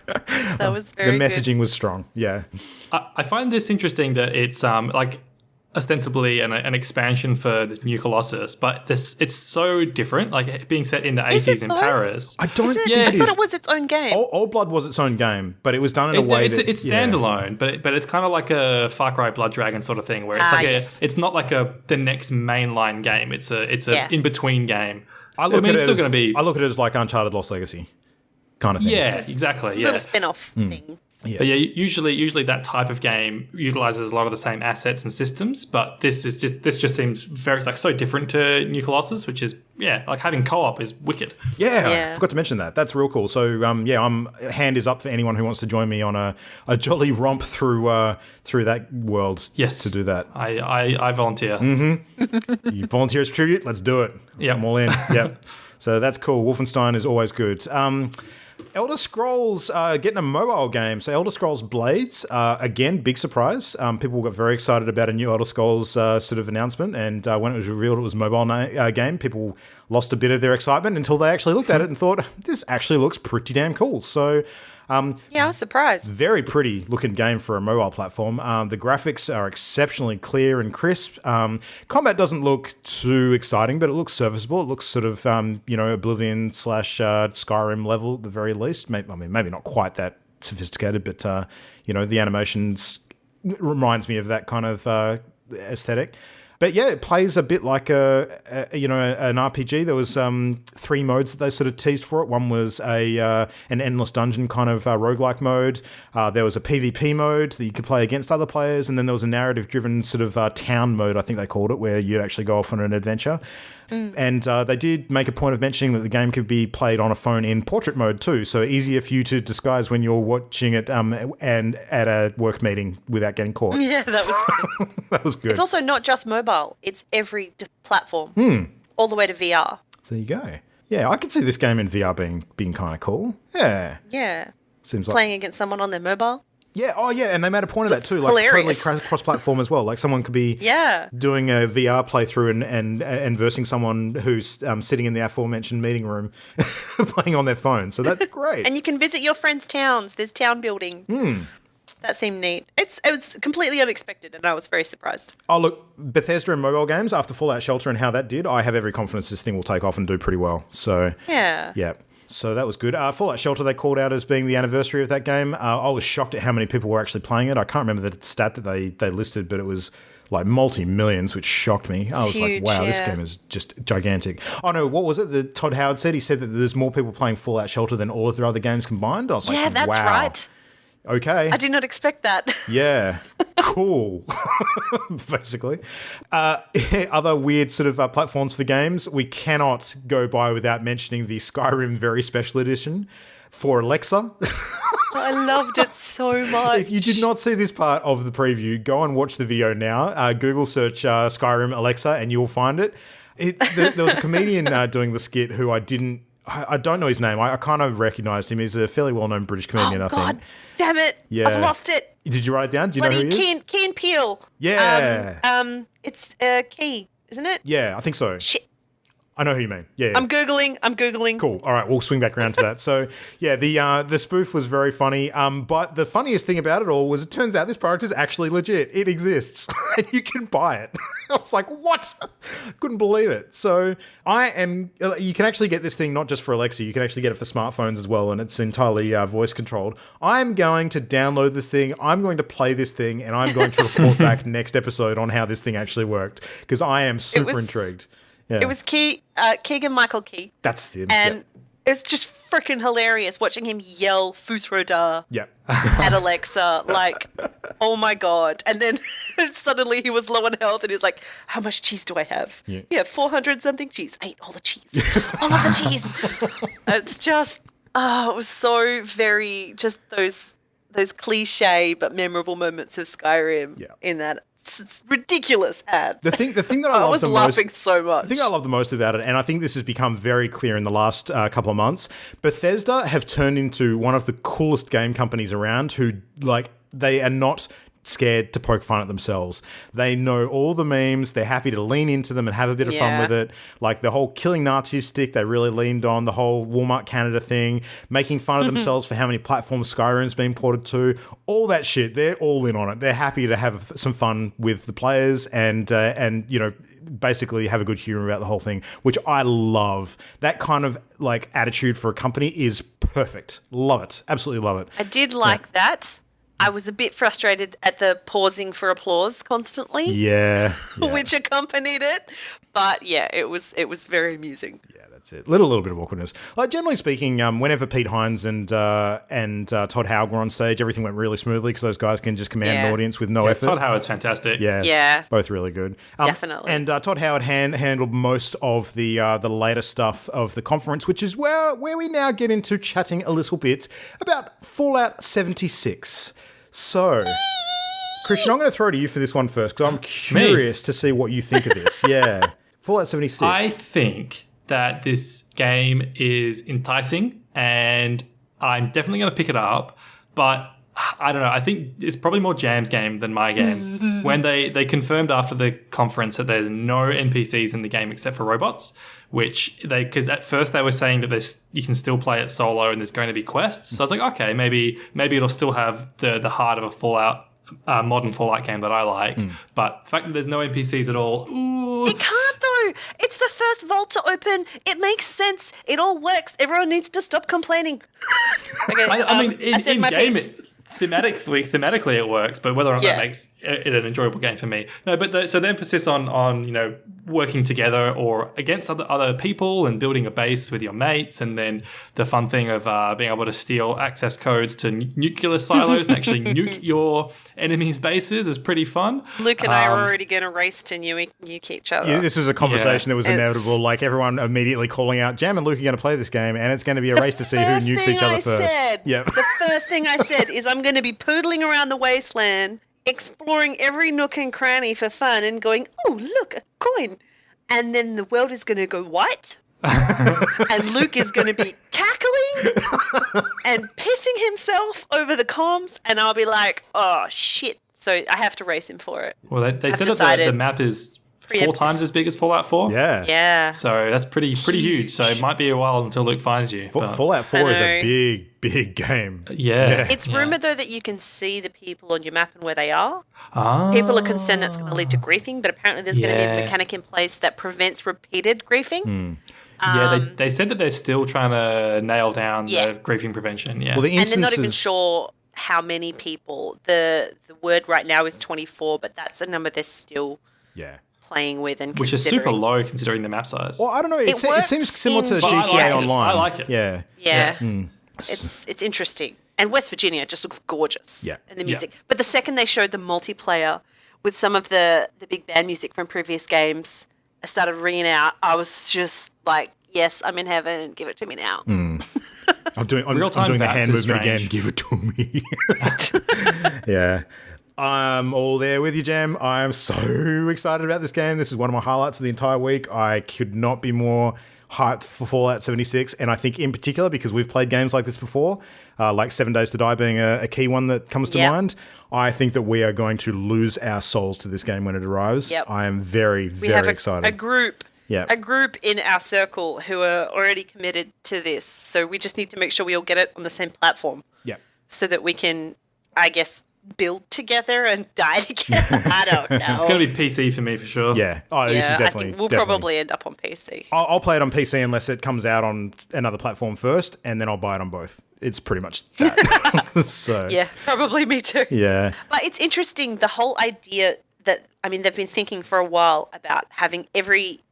That was very good. The messaging was strong, yeah. I find this interesting that it's ostensibly an expansion for the New Colossus, but it's so different, like being set in the 80s in Paris. I don't think I it is. thought it was its own game. Old Blood was its own game, but it was done in a way it's standalone, but it's kind of like a Far Cry Blood Dragon sort of thing, where it's it's not like the next mainline game. It's a in between game. I look at it as like Uncharted Lost Legacy kind of thing. Yeah, exactly. It's a little spin-off thing. Yeah. But yeah, usually that type of game utilizes a lot of the same assets and systems, but this just seems very so different to New Colossus, which is like having co-op is wicked. Yeah, I forgot to mention that. That's real cool. So hand is up for anyone who wants to join me on a jolly romp through that world. Yes, to do that. I volunteer. Mm-hmm. You volunteer as tribute. Let's do it. Yeah, I'm all in. Yep. So that's cool. Wolfenstein is always good. Elder Scrolls getting a mobile game. So Elder Scrolls Blades, again, big surprise. People got very excited about a new Elder Scrolls sort of announcement. And when it was revealed it was a mobile game, people lost a bit of their excitement until they actually looked at it and thought, this actually looks pretty damn cool. So... I was surprised. Very pretty looking game for a mobile platform. The graphics are exceptionally clear and crisp. Combat doesn't look too exciting, but it looks serviceable. It looks sort of, Oblivion / Skyrim level at the very least. Maybe not quite that sophisticated, but, the animations reminds me of that kind of aesthetic. But yeah, it plays a bit like an RPG. There was 3 modes that they sort of teased for it. One was an endless dungeon kind of roguelike mode. There was a PvP mode that you could play against other players, and then there was a narrative-driven sort of town mode, I think they called it, where you'd actually go off on an adventure. And they did make a point of mentioning that the game could be played on a phone in portrait mode too, so easier for you to disguise when you're watching it and at a work meeting without getting caught. Yeah, that was That was good. It's also not just mobile. It's every platform, all the way to VR. There you go. Yeah, I could see this game in VR being kind of cool. Yeah. Yeah. Seems like Playing against someone on their mobile. Yeah, oh yeah, and they made a point of that too, like hilarious. totally cross-platform as well. Like someone could be doing a VR playthrough and versing someone who's sitting in the aforementioned meeting room playing on their phone. So that's great. And you can visit your friends' towns. There's town building. That seemed neat. It was completely unexpected, and I was very surprised. Oh, look, Bethesda and mobile games, after Fallout Shelter and how that did, I have every confidence this thing will take off and do pretty well. So yeah. So that was good. Fallout Shelter they called out as being the anniversary of that game. I was shocked at how many people were actually playing it. I can't remember the stat that they listed, but it was like multi-millions, which shocked me. I was huge, like, wow, this game is just gigantic. Oh no, what was it that Todd Howard said? He said that there's more people playing Fallout Shelter than all of their other games combined. I was like, Yeah, that's wow. right. Okay. I did not expect that. Yeah. Cool. Basically. Other weird sort of platforms for games. We cannot go by without mentioning the Skyrim Very Special Edition for Alexa. I loved it so much. If you did not see this part of the preview, go and watch the video now. Google search Skyrim Alexa and you will find it. There was a comedian doing the skit who I don't know his name. I kind of recognised him. He's a fairly well-known British comedian, I think. God damn it. Yeah. I've lost it. Did you write it down? Do you know who he is? Key and Peele. Yeah. It's Key, isn't it? Yeah, I think so. Shit. I know who you mean. Yeah. I'm Googling. Cool. All right, we'll swing back around to that. So, yeah, the spoof was very funny. But the funniest thing about it all was it turns out this product is actually legit. It exists. And you can buy it. I was like, what? Couldn't believe it. So you can actually get this thing not just for Alexa, you can actually get it for smartphones as well, and it's entirely voice controlled. I'm going to download this thing, I'm going to play this thing, and I'm going to report back next episode on how this thing actually worked, because I am super intrigued. Yeah. It was Keegan-Michael Key. That's it. And it was just freaking hilarious watching him yell Fusroda at Alexa, like, oh my God. And then suddenly he was low on health and he was like, how much cheese do I have? Yeah, 400 something cheese. I ate all the cheese. All of the cheese. It's just, it was so very, just those cliche but memorable moments of Skyrim in that. It's ridiculous ad. The thing that I love the most, laughing so much. The thing I love the most about it, and I think this has become very clear in the last couple of months, Bethesda have turned into one of the coolest game companies around who, like, they are not scared to poke fun at themselves. They know all the memes. They're happy to lean into them and have a bit of fun with it. Like the whole killing Nazis stick, they really leaned on. The whole Walmart Canada thing, making fun of themselves for how many platforms Skyrim's been ported to. All that shit, they're all in on it. They're happy to have some fun with the players and you know, basically have a good humor about the whole thing, which I love. That kind of like attitude for a company is perfect. Love it. Absolutely love it. I did like that. I was a bit frustrated at the pausing for applause constantly. Yeah. Which accompanied it. But yeah, it was very amusing. Yeah, that's it. Little bit of awkwardness. Like generally speaking, whenever Pete Hines and Todd Howard were on stage, everything went really smoothly because those guys can just command an audience with no effort. Todd Howard's fantastic. Yeah. Both really good. Definitely. And Todd Howard handled most of the later stuff of the conference, which is where we now get into chatting a little bit about Fallout 76. So, Christian, I'm going to throw to you for this one first because I'm curious to see what you think of this. Yeah. Fallout 76. I think that this game is enticing and I'm definitely going to pick it up, but I don't know. I think it's probably more Jam's game than my game. When they confirmed after the conference that there's no NPCs in the game except for robots, because at first they were saying that you can still play it solo and there's going to be quests. So I was like, okay, maybe it'll still have the heart of a Fallout, modern Fallout game that I like. But the fact that there's no NPCs at all, ooh. It can't though. It's the first vault to open. It makes sense. It all works. Everyone needs to stop complaining. Okay, I mean, in game, thematically it works, but whether or not Yeah. that makes it an enjoyable game for me. No, but so the emphasis on working together or against other people and building a base with your mates, and then the fun thing of being able to steal access codes to nuclear silos and actually nuke your enemies' bases is pretty fun. Luke and I are already going to race to nuke each other. Yeah, this was a conversation that was It's- inevitable. Like everyone immediately calling out, Jam and Luke are going to play this game, and it's going to be a race to see who First nukes thing each other I first. said, Yeah. The first thing I said is I'm going to be poodling around the wasteland, exploring every nook and cranny for fun and going, oh, look, a coin. And then the world is going to go white. And Luke is going to be cackling and pissing himself over the comms. And I'll be like, oh, shit. So I have to race him for it. Well, they said that decided the map is 4 preemptive. times as big as Fallout 4. Yeah. Yeah. So that's pretty huge. So it might be a while until Luke finds you. but- Fallout 4 is a know. big game. Yeah. It's rumoured, though, that you can see the people on your map and where they are. Ah. People are concerned that's going to lead to griefing, but apparently there's going to be Yeah. a mechanic in place that prevents repeated griefing. Yeah, they said that they're still trying to nail down Yeah. the griefing prevention. Yeah. Well, the And they're instances, not even sure how many people. The word right now is 24, but that's a number they're still yeah. playing with and which is super considering. low considering the map size. Well, I don't know. It works seems similar to in But I GTA like it. Online. I like it. Yeah. Yeah. It's interesting. And West Virginia just looks gorgeous. Yeah. And the music. But the second they showed the multiplayer with some of the big band music from previous games, I started ringing out. I was just like, yes, I'm in heaven. Give it to me now. I'm doing Real-time the VATS hand is movement again. strange. Give it to me. Yeah. I'm all there with you, Jam. I am so excited about this game. This is one of my highlights of the entire week. I could not be more hyped for Fallout 76, and I think in particular because we've played games like this before, like 7 Days to Die being a key one that comes to Yep. mind. I think that we are going to lose our souls to this game when it arrives. Yep. I am very, We have very a excited. group. Yeah. A group in our circle who are already committed to this. So we just need to make sure we all get it on the same platform Yeah. so that we can, I guess, build together and die together. I don't know. It's going to be PC for me for sure. Yeah. Oh, this is I definitely. think we'll definitely. probably end up on PC. I'll play it on PC unless it comes out on another platform first, and then I'll buy it on both. It's pretty much that. So Yeah, probably me too. yeah, But it's interesting, the whole idea that, I mean, they've been thinking for a while about having every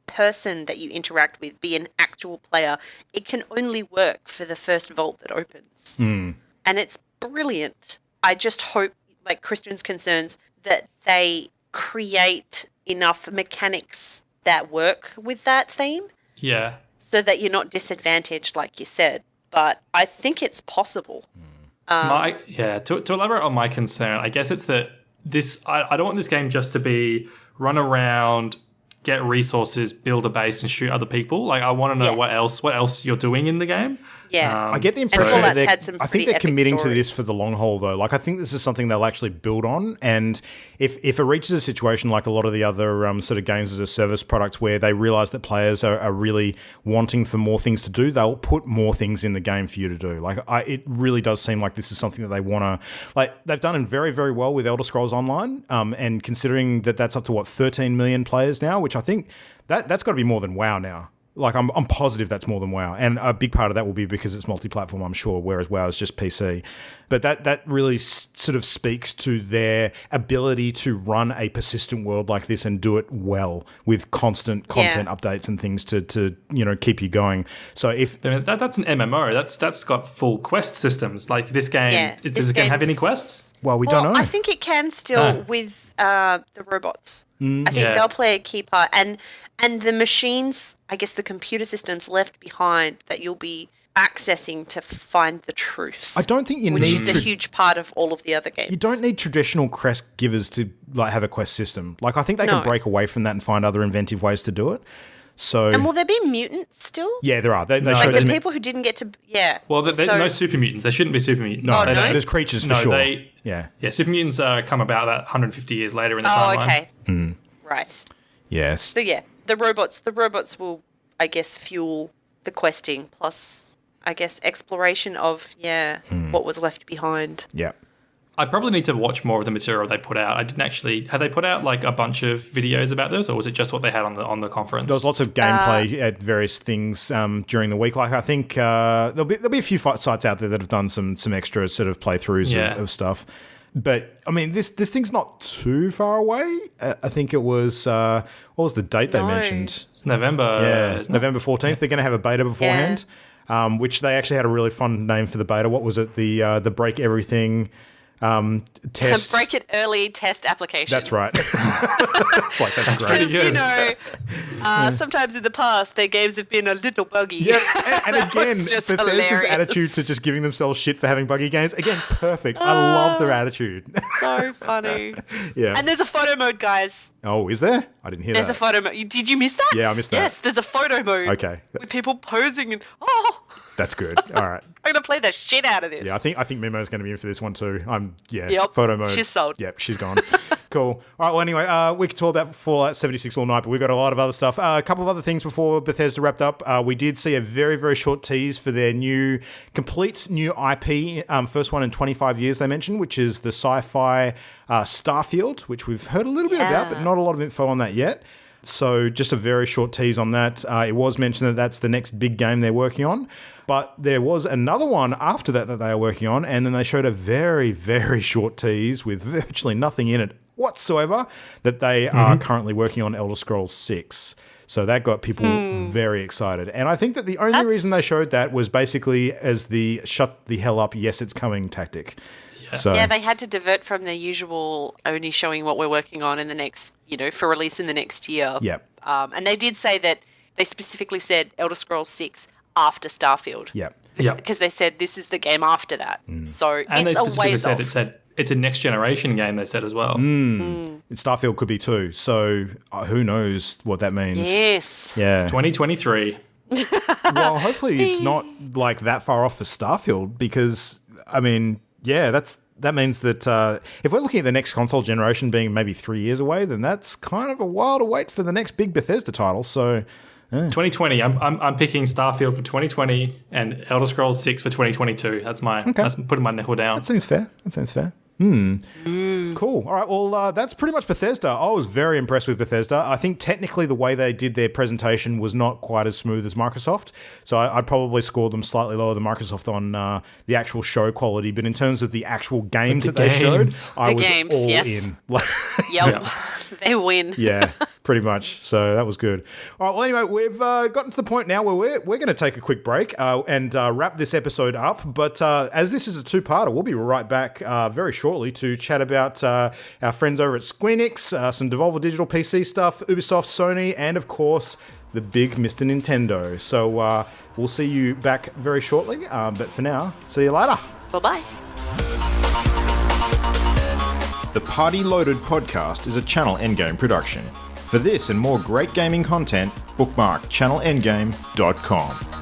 person that you interact with be an actual player. It can only work for the first vault that opens. And it's brilliant. I just hope, like Kristen's concerns, that they create enough mechanics that work with that theme Yeah. so that you're not disadvantaged, like you said. But I think it's possible. To elaborate on my concern, I guess it's that I don't want this game just to be run around, get resources, build a base, and shoot other people. Like, I want to know Yeah. what else you're doing in the game. Yeah. I get the And impression Fallout's that had some I think pretty they're epic committing to this stories. for the long haul, though. Like, I think this is something they'll actually build on. And if it reaches a situation like a lot of the other sort of games as a service products where they realize that players are really wanting for more things to do, they'll put more things in the game for you to do. Like, it really does seem like this is something that they want to, like, they've done very, very well with Elder Scrolls Online. And considering that that's up to 13 million players now, which I think that's got to be more than WoW now. Like, I'm positive that's more than WoW. And a big part of that will be because it's multi-platform, I'm sure, whereas WoW is just PC. But that really sort of speaks to their ability to run a persistent world like this and do it well with constant content updates and things to keep you going. So if... I mean, that's an MMO. That's got full quest systems. Like, this game, does this the game have any game's- quests? Well, we don't know. I think it can still with the robots. I think Yeah. they'll play a key part. And the machines, I guess the computer systems left behind that you'll be accessing to find the truth. I don't think you which need is a huge part of all of the other games. You don't need traditional quest givers to like have a quest system. Like, I think they can No. break away from that and find other inventive ways to do it. So And will there be mutants still? yeah, there are. They No. showed Like some. the people who didn't get to... Yeah. Well, there's So- no super mutants. There shouldn't be super mutants. No, Oh, no? there's creatures for No, sure. they- Yeah. Yeah, super mutants come about 150 years later in the Oh, timeline. okay. Right. Yes. So yeah, the robots will, I guess, fuel the questing plus, I guess, exploration of what was left behind. Yeah. I probably need to watch more of the material they put out. I didn't actually... Have they put out like a bunch of videos about this, or was it just what they had on the conference? There was lots of gameplay at various things during the week. Like I think there'll be a few sites out there that have done some extra sort of playthroughs of stuff. But I mean, this thing's not too far away. I think it was what was the date they mentioned? It's November. Yeah, November 14th. They're going to have a beta beforehand, which they actually had a really fun name for the beta. What was it? The Break Everything test. Break it early test application. That's right. It's like that's great. Because, sometimes in the past, their games have been a little buggy. Yeah, and again, Bethesda's hilarious. attitude to just giving themselves shit for having buggy games. Again, perfect. I love their attitude. So funny. Yeah. And there's a photo mode, guys. Oh, is there? I didn't hear There's that. a photo mode. Did you miss that? Yeah, I missed that. Yes, there's a photo mode. Okay. With people posing and That's good. All right. I'm gonna play the shit out of this. Yeah, I think Mimo's going to be in for this one too. Yep. Photo mode. She's sold. Yep, she's gone. Cool. All right. Well, anyway, we could talk about Fallout 76 all night, but we've got a lot of other stuff. A couple of other things before Bethesda wrapped up. We did see a very, very short tease for their complete new IP. First one in 25 years, they mentioned, which is the sci-fi Starfield, which we've heard a little bit about, but not a lot of info on that yet. So just a very short tease on that. It was mentioned that that's the next big game they're working on. But there was another one after that they are working on, and then they showed a very, very short tease with virtually nothing in it whatsoever that they are currently working on Elder Scrolls 6. So that got people very excited. And I think that the only reason they showed that was basically as the shut the hell up, yes, it's coming tactic. So, they had to divert from their usual only showing what we're working on in the next, for release in the next year. Yep. And they did say that they specifically said Elder Scrolls 6 after Starfield. Yep. Because they said this is the game after that. So and it's they a specifically ways said off. it's a next generation game, they said as well. Starfield could be too. So who knows what that means? Yes. Yeah. 2023. Well, hopefully it's not like that far off for Starfield because, I mean, that means that if we're looking at the next console generation being maybe 3 years away, then that's kind of a while to wait for the next big Bethesda title. So 2020. I'm picking Starfield for 2020 and Elder Scrolls 6 for 2022. That's putting my nickel down. That seems fair. Cool. All right. Well, that's pretty much Bethesda. I was very impressed with Bethesda. I think technically the way they did their presentation was not quite as smooth as Microsoft. So I'd probably score them slightly lower than Microsoft on the actual show quality. But in terms of the actual games they showed, I was all in. Yep. They win. Yeah, pretty much. So that was good. All right. Well, anyway, we've gotten to the point now where we're going to take a quick break and wrap this episode up. But as this is a two-parter, we'll be right back very shortly to chat about our friends over at Squeenix, some Devolver Digital PC stuff, Ubisoft, Sony, and of course the big Mr. Nintendo. So we'll see you back very shortly. But for now, see you later. Bye-bye. The Party Loaded podcast is a Channel Endgame production. For this and more great gaming content, bookmark channelendgame.com.